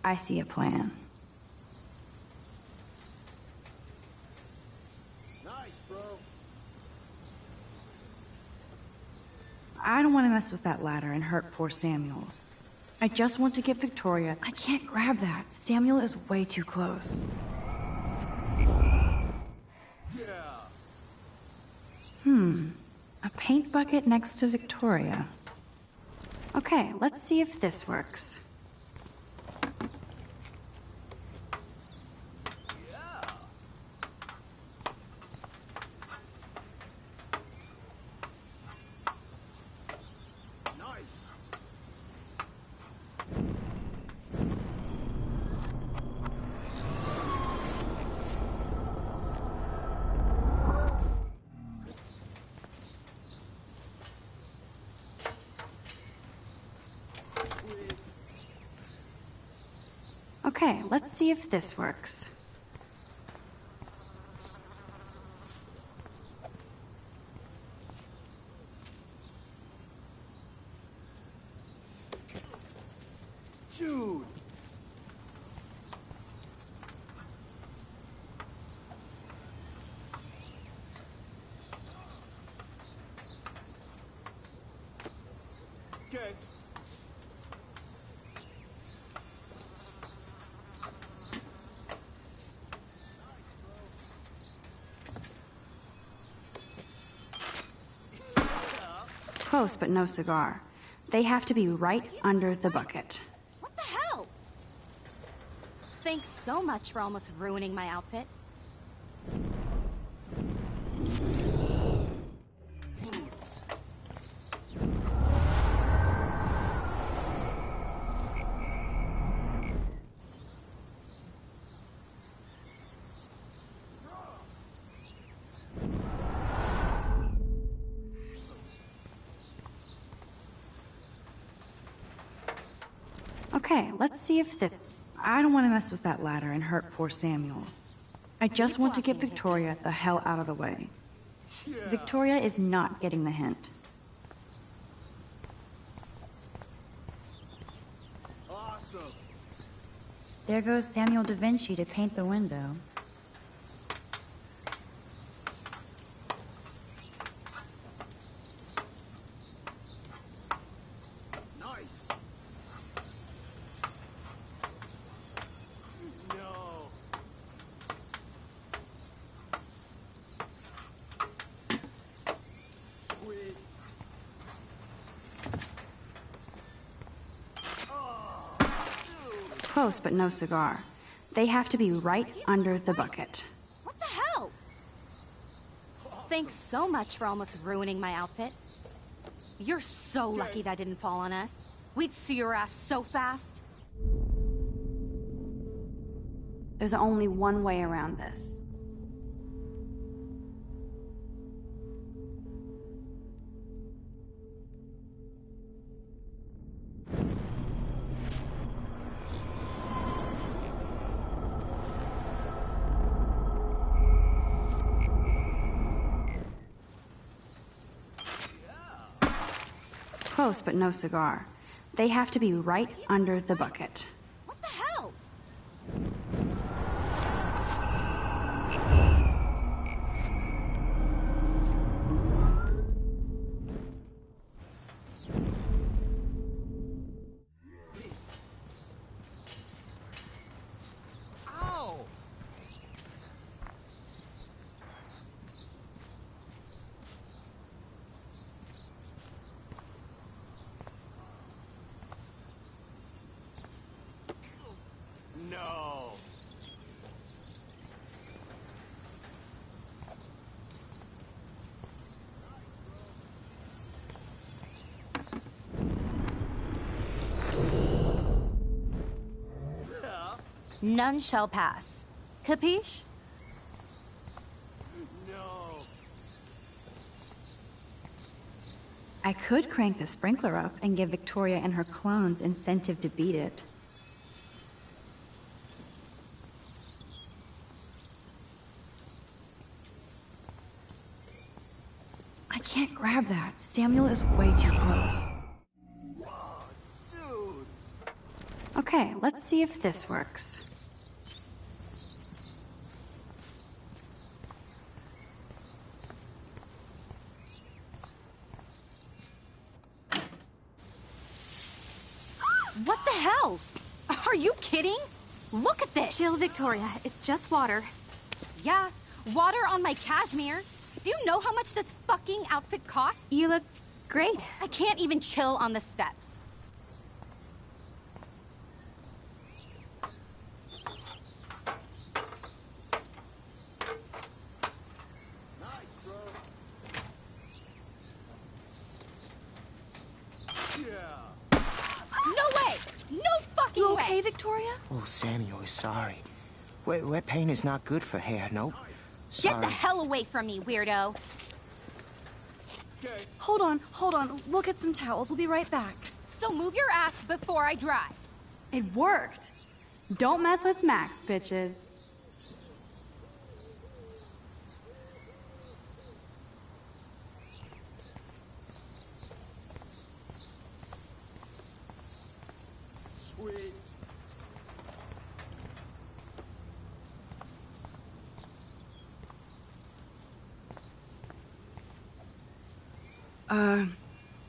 M: I see a plan.
Q: Nice, bro.
M: I don't want to mess with that ladder and hurt poor Samuel. I just want to get Victoria.
A: I can't grab that. Samuel is way too close.
M: A paint bucket next to Victoria. Okay, let's see if this works.
Q: Nice.
M: Okay, let's see if this works.
Q: Dude. Okay.
A: Close, but no cigar. They have to be right under the bucket.
O: What the hell? Thanks so much for almost ruining my outfit.
M: Okay, let's see if the... I don't want to mess with that ladder and hurt poor Samuel. I just want to get Victoria the hell out of the way. Victoria is not getting the hint.
Q: Awesome.
M: There goes Samuel da Vinci to paint the window.
Q: Nice. No. Sweet.
A: Close, but no cigar. They have to be right under the bucket.
O: What the hell? Thanks so much for almost ruining my outfit. You're so lucky that didn't fall on us. We'd see your ass so fast.
A: There's only one way around this. Close, but no cigar. They have to be right under the bucket.
O: What the hell?
E: Ow!
Q: No.
O: None shall pass. Capiche?
Q: No.
M: I could crank the sprinkler up and give Victoria and her clones incentive to beat it. I can't grab that. Samuel is way too close.
Q: Dude.
A: Okay, let's see if this works.
O: What the hell? Are you kidding? Look at this.
H: Chill, Victoria. It's just water.
O: Yeah, water on my cashmere. Do you know how much this fucking outfit costs?
H: You look great.
O: I can't even chill on the steps.
Q: Nice, bro. Yeah.
O: No way! No fucking
H: You
O: way!
H: okay, Victoria?
R: Oh, Samuel is sorry. Wet paint is not good for hair, nope.
O: Get
R: Sorry.
O: the hell away from me, weirdo.
Q: Okay.
M: Hold on. We'll get some towels. We'll be right back.
O: So move your ass before I dry.
A: It worked. Don't mess with Max, bitches.
Q: Sweet.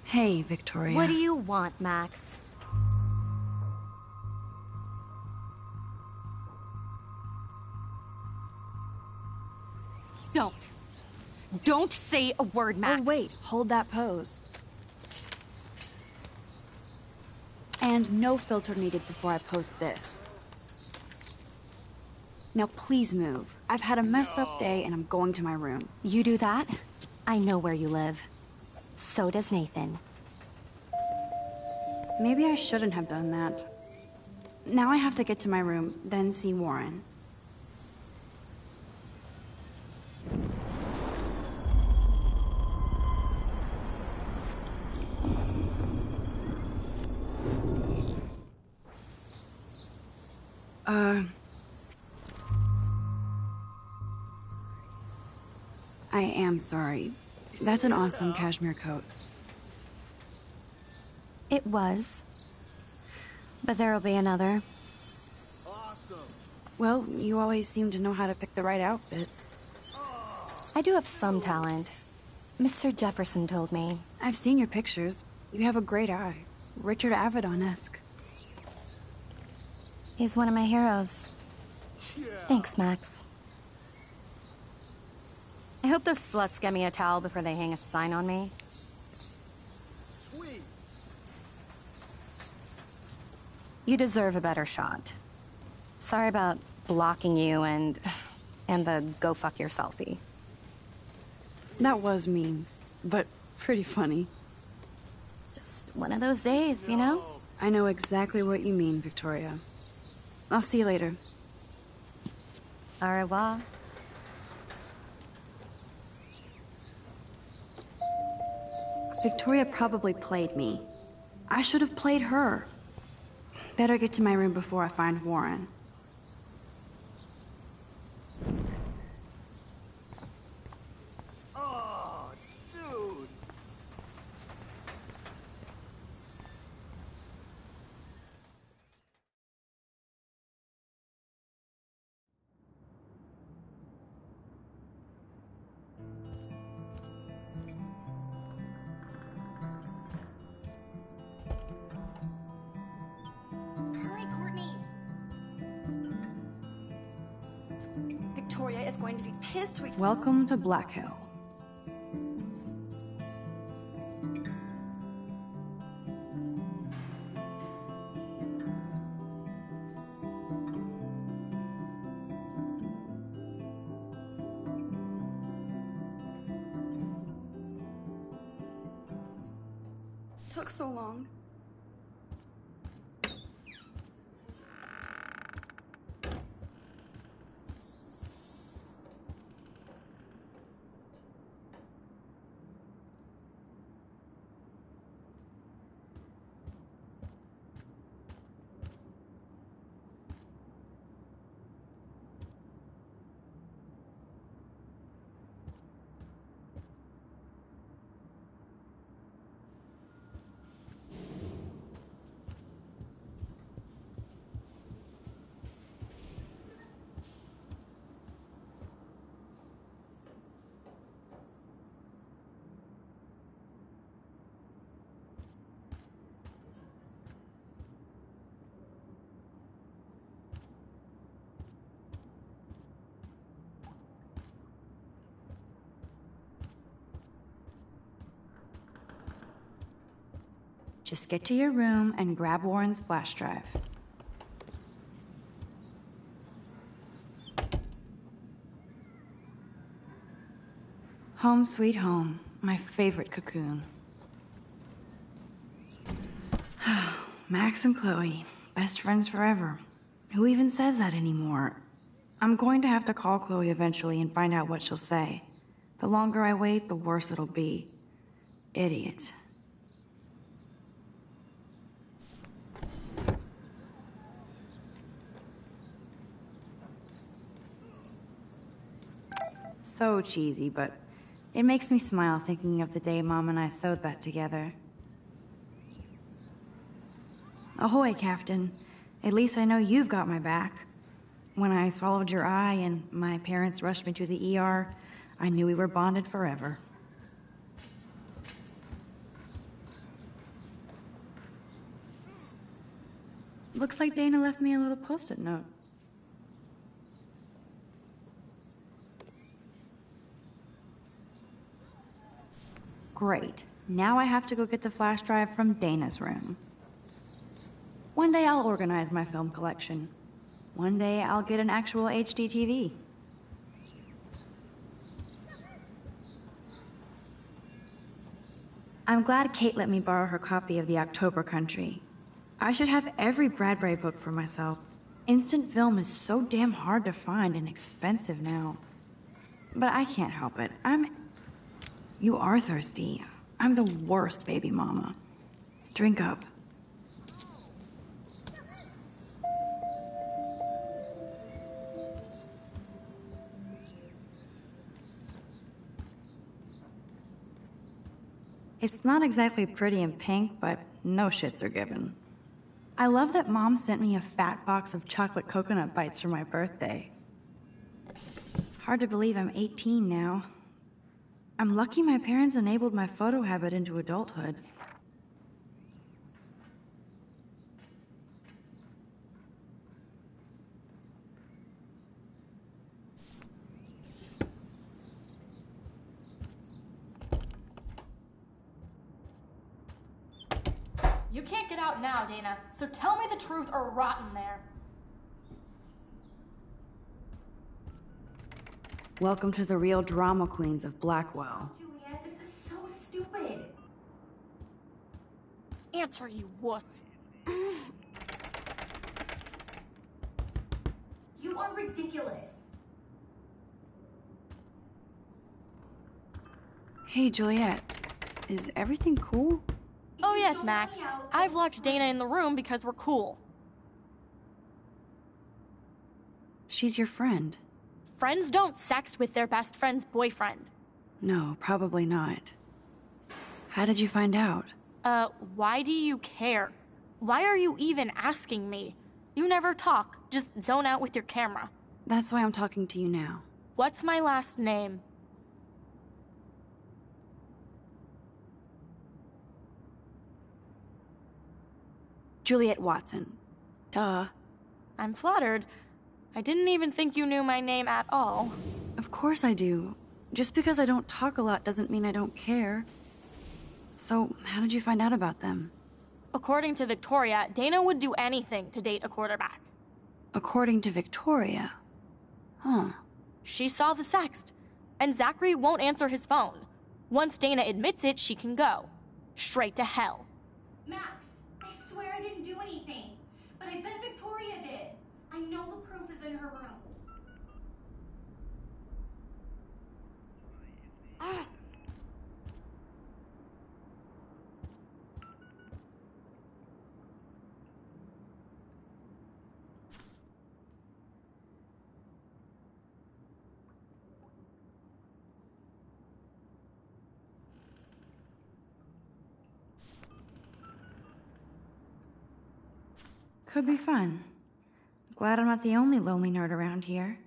A: Hey, Victoria.
O: What do you want, Max? Don't say a word, Max.
A: Oh, wait. Hold that pose. And no filter needed before I post this. Now please move. I've had a messed up day and I'm going to my room.
O: You do that? I know where you live. So does Nathan.
A: Maybe I shouldn't have done that. Now I have to get to my room, then see Warren. I am sorry. That's an awesome cashmere coat.
O: It was. But there'll be another.
A: Well, you always seem to know how to pick the right outfits.
O: I do have some talent. Mr. Jefferson told me.
A: I've seen your pictures. You have a great eye. Richard Avedon-esque.
O: He's one of my heroes. Thanks, Max. I hope those sluts get me a towel before they hang a sign on me.
Q: Sweet.
O: You deserve a better shot. Sorry about blocking you and the go fuck your selfie.
A: That was mean, but pretty funny.
O: Just one of those days, you know?
A: I know exactly what you mean, Victoria. I'll see you later.
O: Au revoir.
A: Victoria probably played me. I should have played her. Better get to my room before I find Warren.
Q: Oh, dude.
A: Hurry, Courtney. Victoria is going to be pissed. Welcome to Black Hill. Took so long. Just get to your room and grab Warren's flash drive. Home sweet home, my favorite cocoon. Max and Chloe, best friends forever. Who even says that anymore? I'm going to have to call Chloe eventually and find out what she'll say. The longer I wait, the worse it'll be. Idiot. So cheesy, but it makes me smile thinking of the day Mom and I sewed that together. Ahoy, Captain. At least I know you've got my back. When I swallowed your eye and my parents rushed me to the ER, I knew we were bonded forever. Looks like Dana left me a little post-it note. Great. Now I have to go get the flash drive from Dana's room. One day I'll organize my film collection. One day I'll get an actual HD TV. I'm glad Kate let me borrow her copy of The October Country. I should have every Bradbury book for myself. Instant film is so damn hard to find and expensive now. But I can't help it. You are thirsty. I'm the worst baby mama. Drink up.
M: It's not exactly pretty and pink, but no shits are given. I love that Mom sent me a fat box of chocolate coconut bites for my birthday. Hard to believe I'm 18 now. I'm lucky my parents enabled my photo habit into adulthood.
I: You can't get out now, Dana, so tell me the truth or rot in there.
A: Welcome to the real drama queens of Blackwell.
C: Juliet, this is so stupid.
I: Answer, you wuss.
C: You are ridiculous.
A: Hey, Juliet. Is everything cool?
I: Oh yes, Max. I've locked Dana in the room because we're cool.
A: She's your friend.
I: Friends don't sex with their best friend's boyfriend.
A: No, probably not. How did you find out?
I: Why do you care? Why are you even asking me? You never talk, just zone out with your camera.
A: That's why I'm talking to you now.
I: What's my last name?
A: Juliet Watson. Duh.
I: I'm flattered. I didn't even think you knew my name at all.
A: Of course I do. Just because I don't talk a lot doesn't mean I don't care. So, how did you find out about them?
I: According to Victoria, Dana would do anything to date a quarterback.
A: According to Victoria? Huh.
I: She saw the sext, and Zachary won't answer his phone. Once Dana admits it, she can go. Straight to hell.
C: Max, I swear I didn't do anything. But I bet Victoria did. I know the proof is in her room.
M: Could be fun. Glad I'm not the only lonely nerd around here.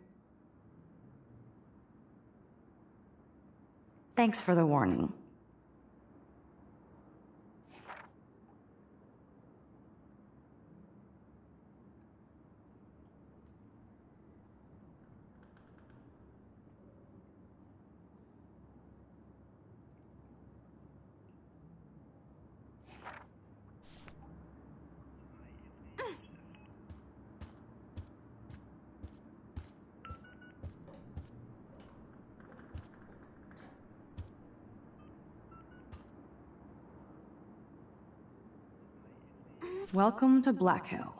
M: Thanks for the warning. Welcome to Black Hill.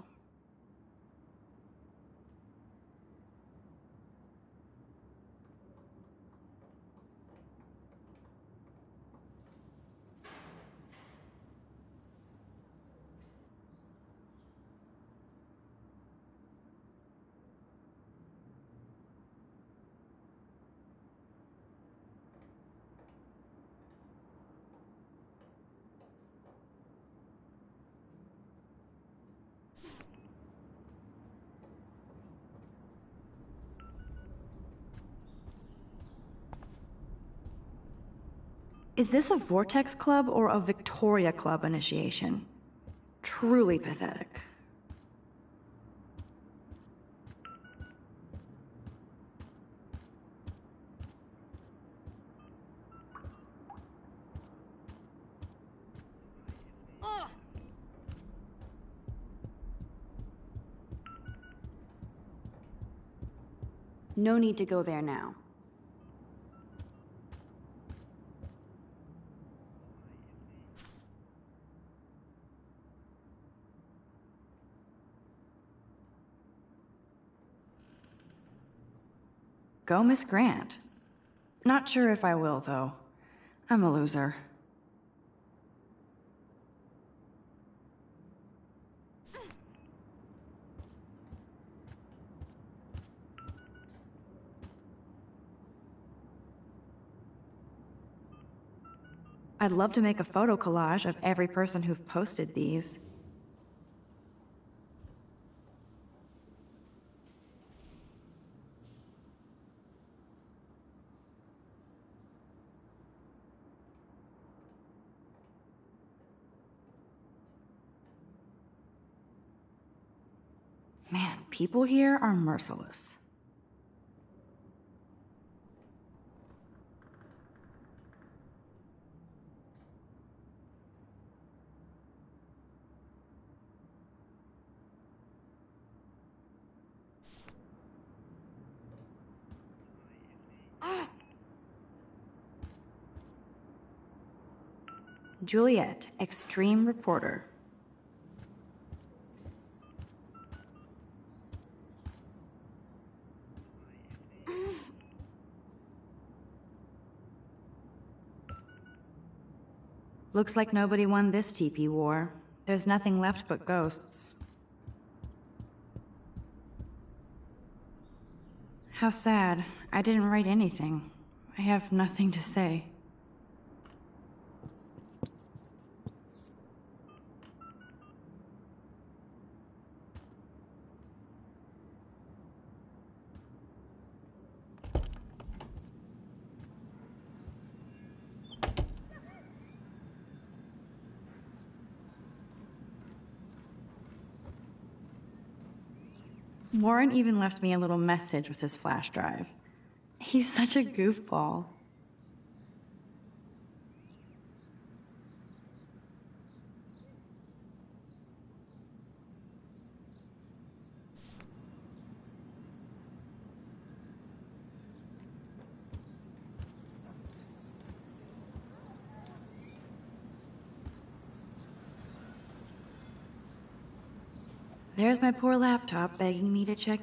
M: Is this a Vortex Club or a Victoria Club initiation? Truly pathetic.
A: No need to go there now.
M: Go, Miss Grant. Not sure if I will, though. I'm a loser. I'd love to make a photo collage of every person who've posted these. Man, people here are merciless. Juliet, extreme reporter. Looks like nobody won this TP war. There's nothing left but ghosts. How sad. I didn't write anything. I have nothing to say. Warren even left me a little message with his flash drive. He's such a goofball. There's my poor laptop begging me to check.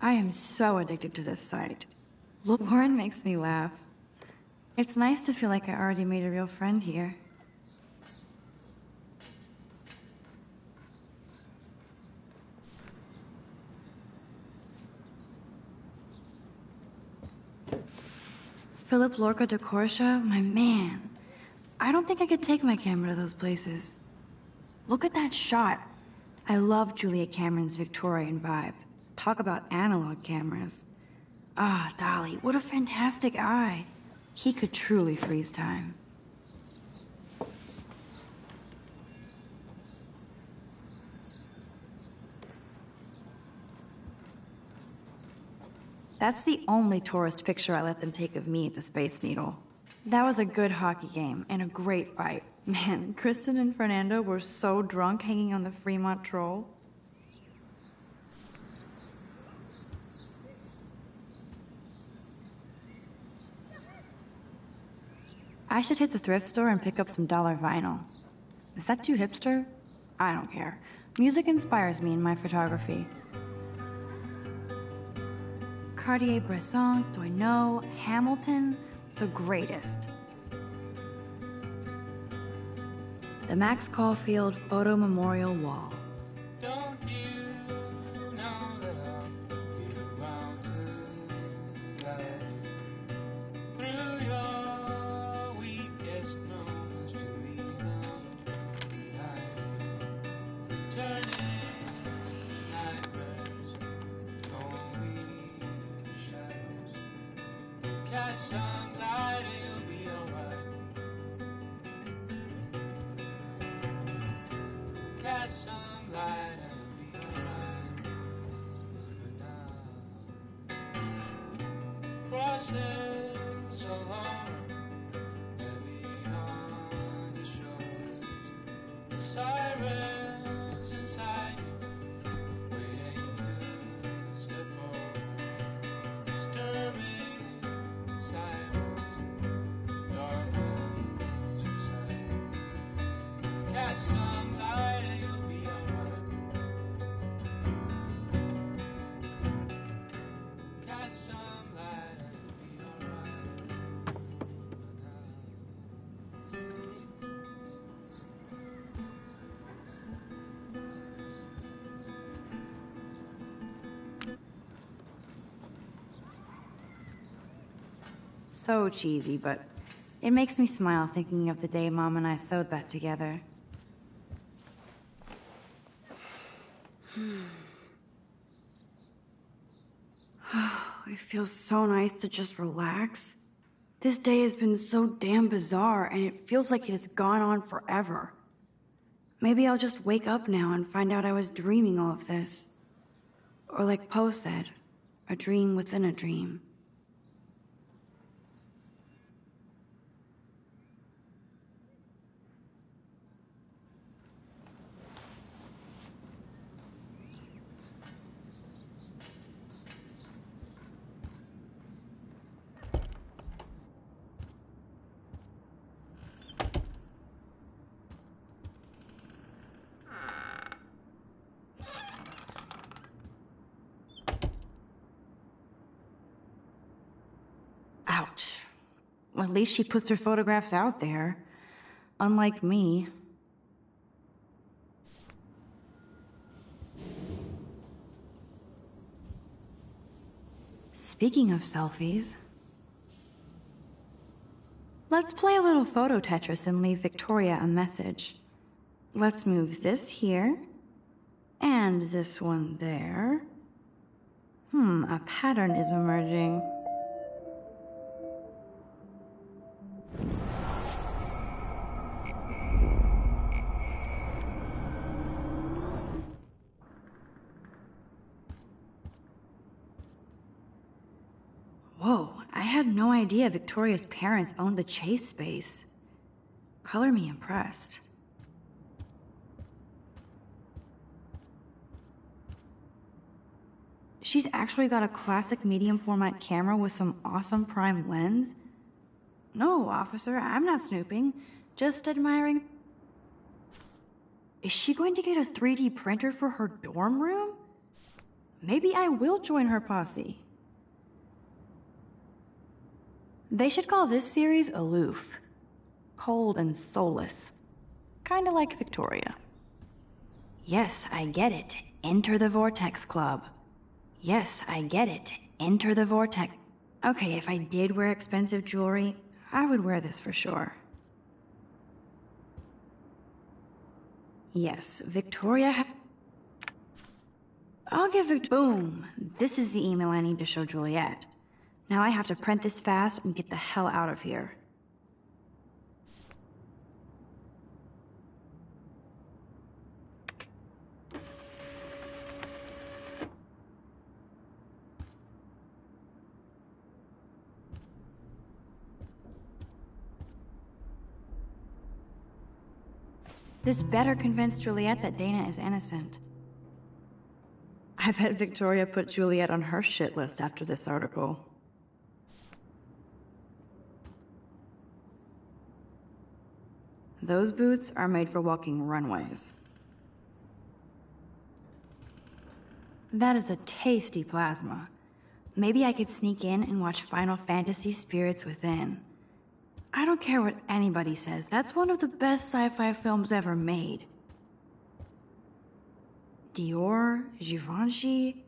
M: I am so addicted to this site. Warren makes me laugh. It's nice to feel like I already made a real friend here. Philip Lorca de Corsia, my man. I don't think I could take my camera to those places. Look at that shot. I love Julia Cameron's Victorian vibe. Talk about analog cameras. Ah, Dolly, what a fantastic eye. He could truly freeze time. That's the only tourist picture I let them take of me at the Space Needle. That was a good hockey game and a great fight. Man, Kristen and Fernando were so drunk hanging on the Fremont Troll. I should hit the thrift store and pick up some dollar vinyl. Is that too hipster? I don't care. Music inspires me in my photography. Cartier-Bresson, Doisneau, Hamilton, the greatest. The Max Caulfield Photo Memorial Wall.
G: Don't you know that I'll be around to guide you through your weakest moments to leave them behind you. Turning nightmares, lonely shadows. Cast some light and you'll be alright. Cast some light and be alright for now. Crossing so long, heavy on your shoulders. Sirens inside you, waiting to slip forward. Disturbing silence, darkness inside. Cast some light and you'll be alright. Cast some light and you'll be alright.
M: So cheesy, but It makes me smile thinking of the day Mom and I sewed that together. It feels so nice to just relax. This day has been so damn bizarre, and it feels like it has gone on forever. Maybe I'll just wake up now and find out I was dreaming all of this. Or like Poe said, a dream within a dream. Ouch. Well, at least she puts her photographs out there. Unlike me. Speaking of selfies, let's play a little photo Tetris and leave Victoria a message. Let's move this here, and this one there. A pattern is emerging. Whoa, I had no idea Victoria's parents owned the Chase space. Color me impressed. She's actually got a classic medium format camera with some awesome prime lens. No, officer, I'm not snooping. Just admiring. Is she going to get a 3D printer for her dorm room? Maybe I will join her posse. They should call this series Aloof. Cold and soulless. Kinda like Victoria. Yes, I get it. Enter the Vortex Club. Yes, I get it. Enter the Vortex. Okay, if I did wear expensive jewelry, I would wear this for sure. Yes, Victoria I'll give it. Boom! This is the email I need to show Juliet. Now I have to print this fast and get the hell out of here. This better convince Juliet that Dana is innocent. I bet Victoria put Juliet on her shit list after this article. Those boots are made for walking runways. That is a tasty plasma. Maybe I could sneak in and watch Final Fantasy Spirits Within. I don't care what anybody says, that's one of the best sci-fi films ever made. Dior, Givenchy,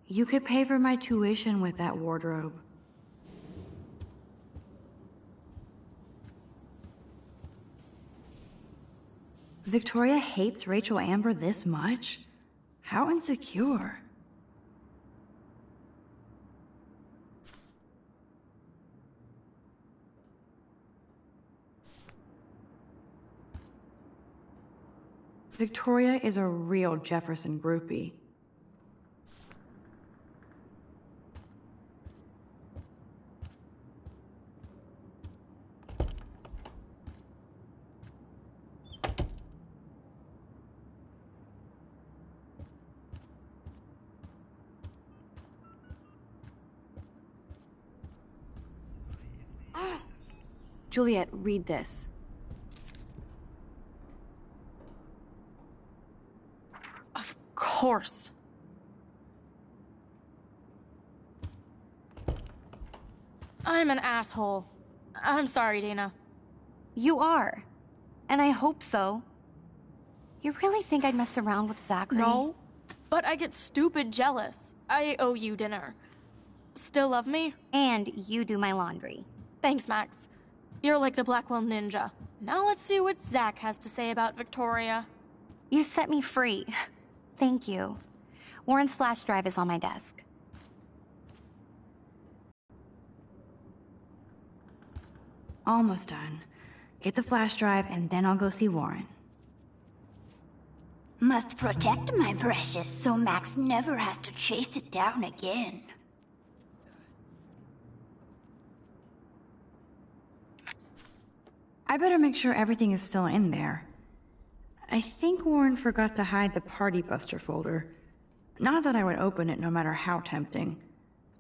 M: you could pay for my tuition with that wardrobe. Victoria hates Rachel Amber this much? How insecure. Victoria is a real Jefferson groupie. Juliet, read this.
I: Of course. I'm an asshole. I'm sorry, Dana.
O: You are. And I hope so. You really think I'd mess around with Zachary?
I: No, but I get stupid jealous. I owe you dinner. Still love me?
O: And you do my laundry.
I: Thanks, Max. You're like the Blackwell Ninja. Now let's see what Zach has to say about Victoria.
O: You set me free. Thank you. Warren's flash drive is on my desk.
M: Almost done. Get the flash drive and then I'll go see Warren.
S: Must protect my precious so Max never has to chase it down again.
M: I better make sure everything is still in there. I think Warren forgot to hide the Party Buster folder. Not that I would open it no matter how tempting.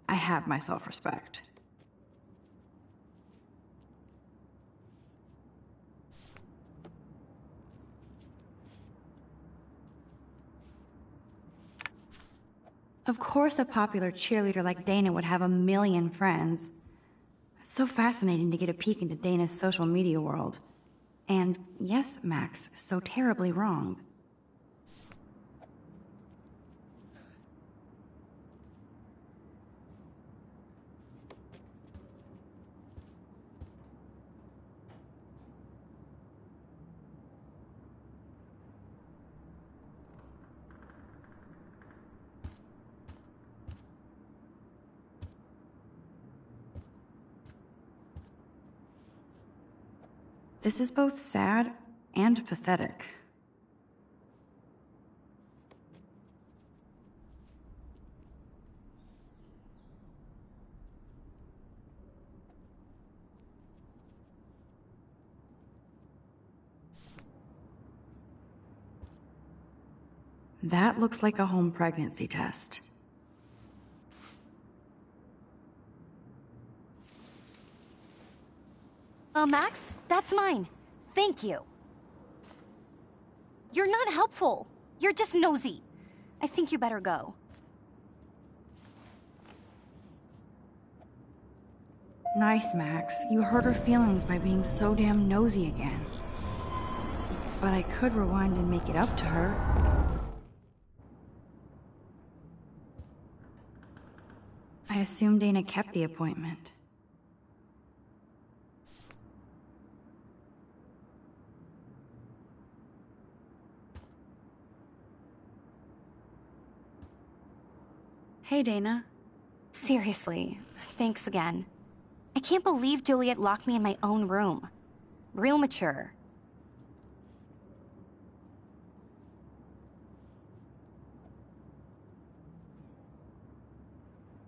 M: I have my self-respect. Of course a popular cheerleader like Dana would have a million friends. It's so fascinating to get a peek into Dana's social media world. And yes, Max, so terribly wrong. This is both sad and pathetic. That looks like a home pregnancy test.
O: Max, that's mine. Thank you. You're not helpful. You're just nosy. I think you better go.
M: Nice, Max. You hurt her feelings by being so damn nosy again. But I could rewind and make it up to her. I assume Dana kept the appointment. Hey, Dana.
O: Seriously, thanks again. I can't believe Juliet locked me in my own room. Real mature.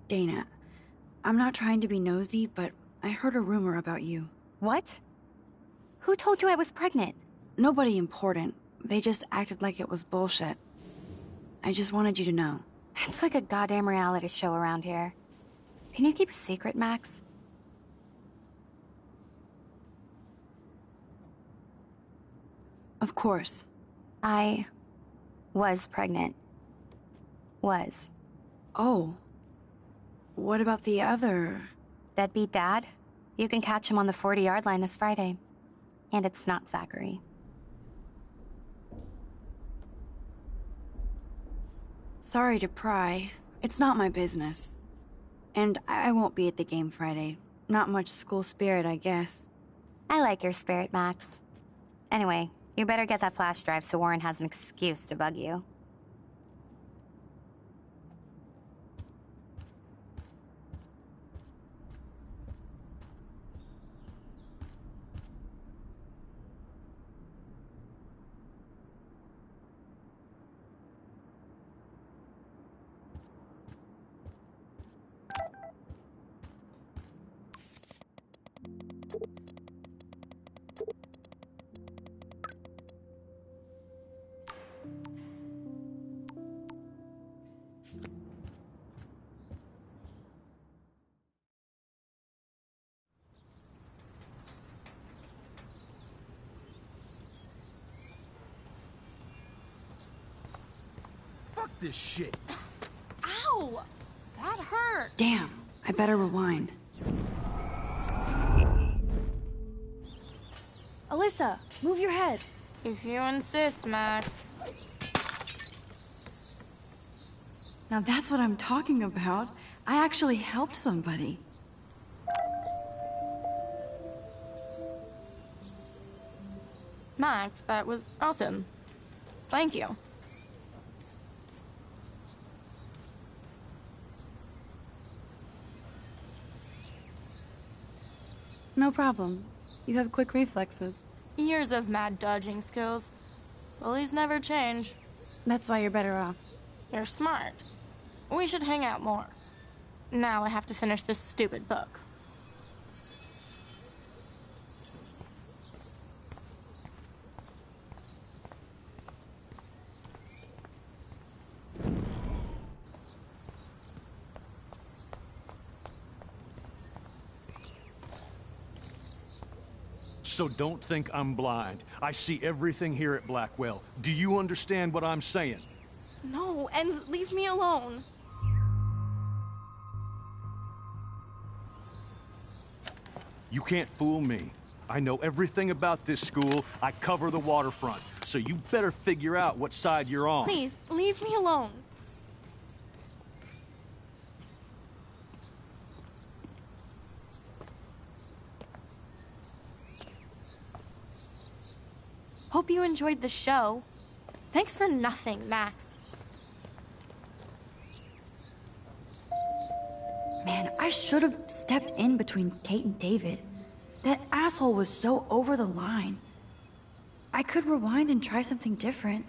M: Dana, I'm not trying to be nosy, but I heard a rumor about you.
O: What? Who told you I was pregnant?
M: Nobody important. They just acted like it was bullshit. I just wanted you to know.
O: It's like a goddamn reality show around here. Can you keep a secret, Max?
M: Of course.
O: I was pregnant. Was.
M: Oh. What about the other?
O: Deadbeat dad? You can catch him on the 40-yard line this Friday. And it's not Zachary.
M: Sorry to pry. It's not my business. And I won't be at the game Friday. Not much school spirit, I guess.
O: I like your spirit, Max. Anyway, you better get that flash drive so Warren has an excuse to bug you.
F: Fuck this shit.
I: Ow! That hurt.
M: Damn, I better rewind.
T: Alyssa, move your head.
I: If you insist, Max.
M: Now that's what I'm talking about. I actually helped somebody.
I: Max, that was awesome. Thank you.
M: No problem. You have quick reflexes.
I: Years of mad dodging skills. Bullies never change.
M: That's why you're better off.
I: You're smart. We should hang out more. Now I have to finish this stupid book.
K: So don't think I'm blind. I see everything here at Blackwell. Do you understand what I'm saying?
I: No, and leave me alone.
K: You can't fool me. I know everything about this school. I cover the waterfront. So you better figure out what side you're on.
I: Please, leave me alone. Hope you enjoyed the show. Thanks for nothing, Max.
M: Man, I should have stepped in between Kate and David. That asshole was so over the line. I could rewind and try something different.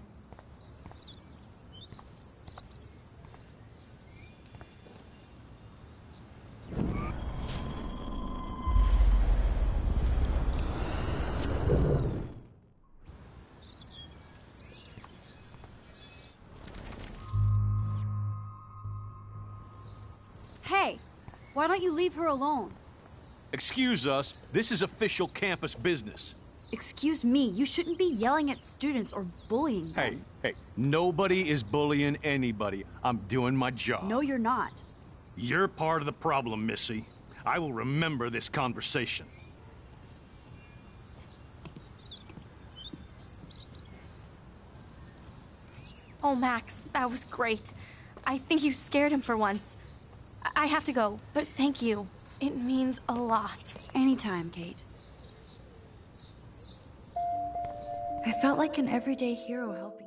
T: Hey, why don't you leave her alone?
K: Excuse us, this is official campus business.
T: Excuse me, you shouldn't be yelling at students or bullying them.
K: Hey, nobody is bullying anybody. I'm doing my job.
T: No, you're not.
K: You're part of the problem, Missy. I will remember this conversation.
I: Oh, Max, that was great. I think you scared him for once. I have to go, but thank you. It means a lot.
M: Anytime, Kate. I felt like an everyday hero helping.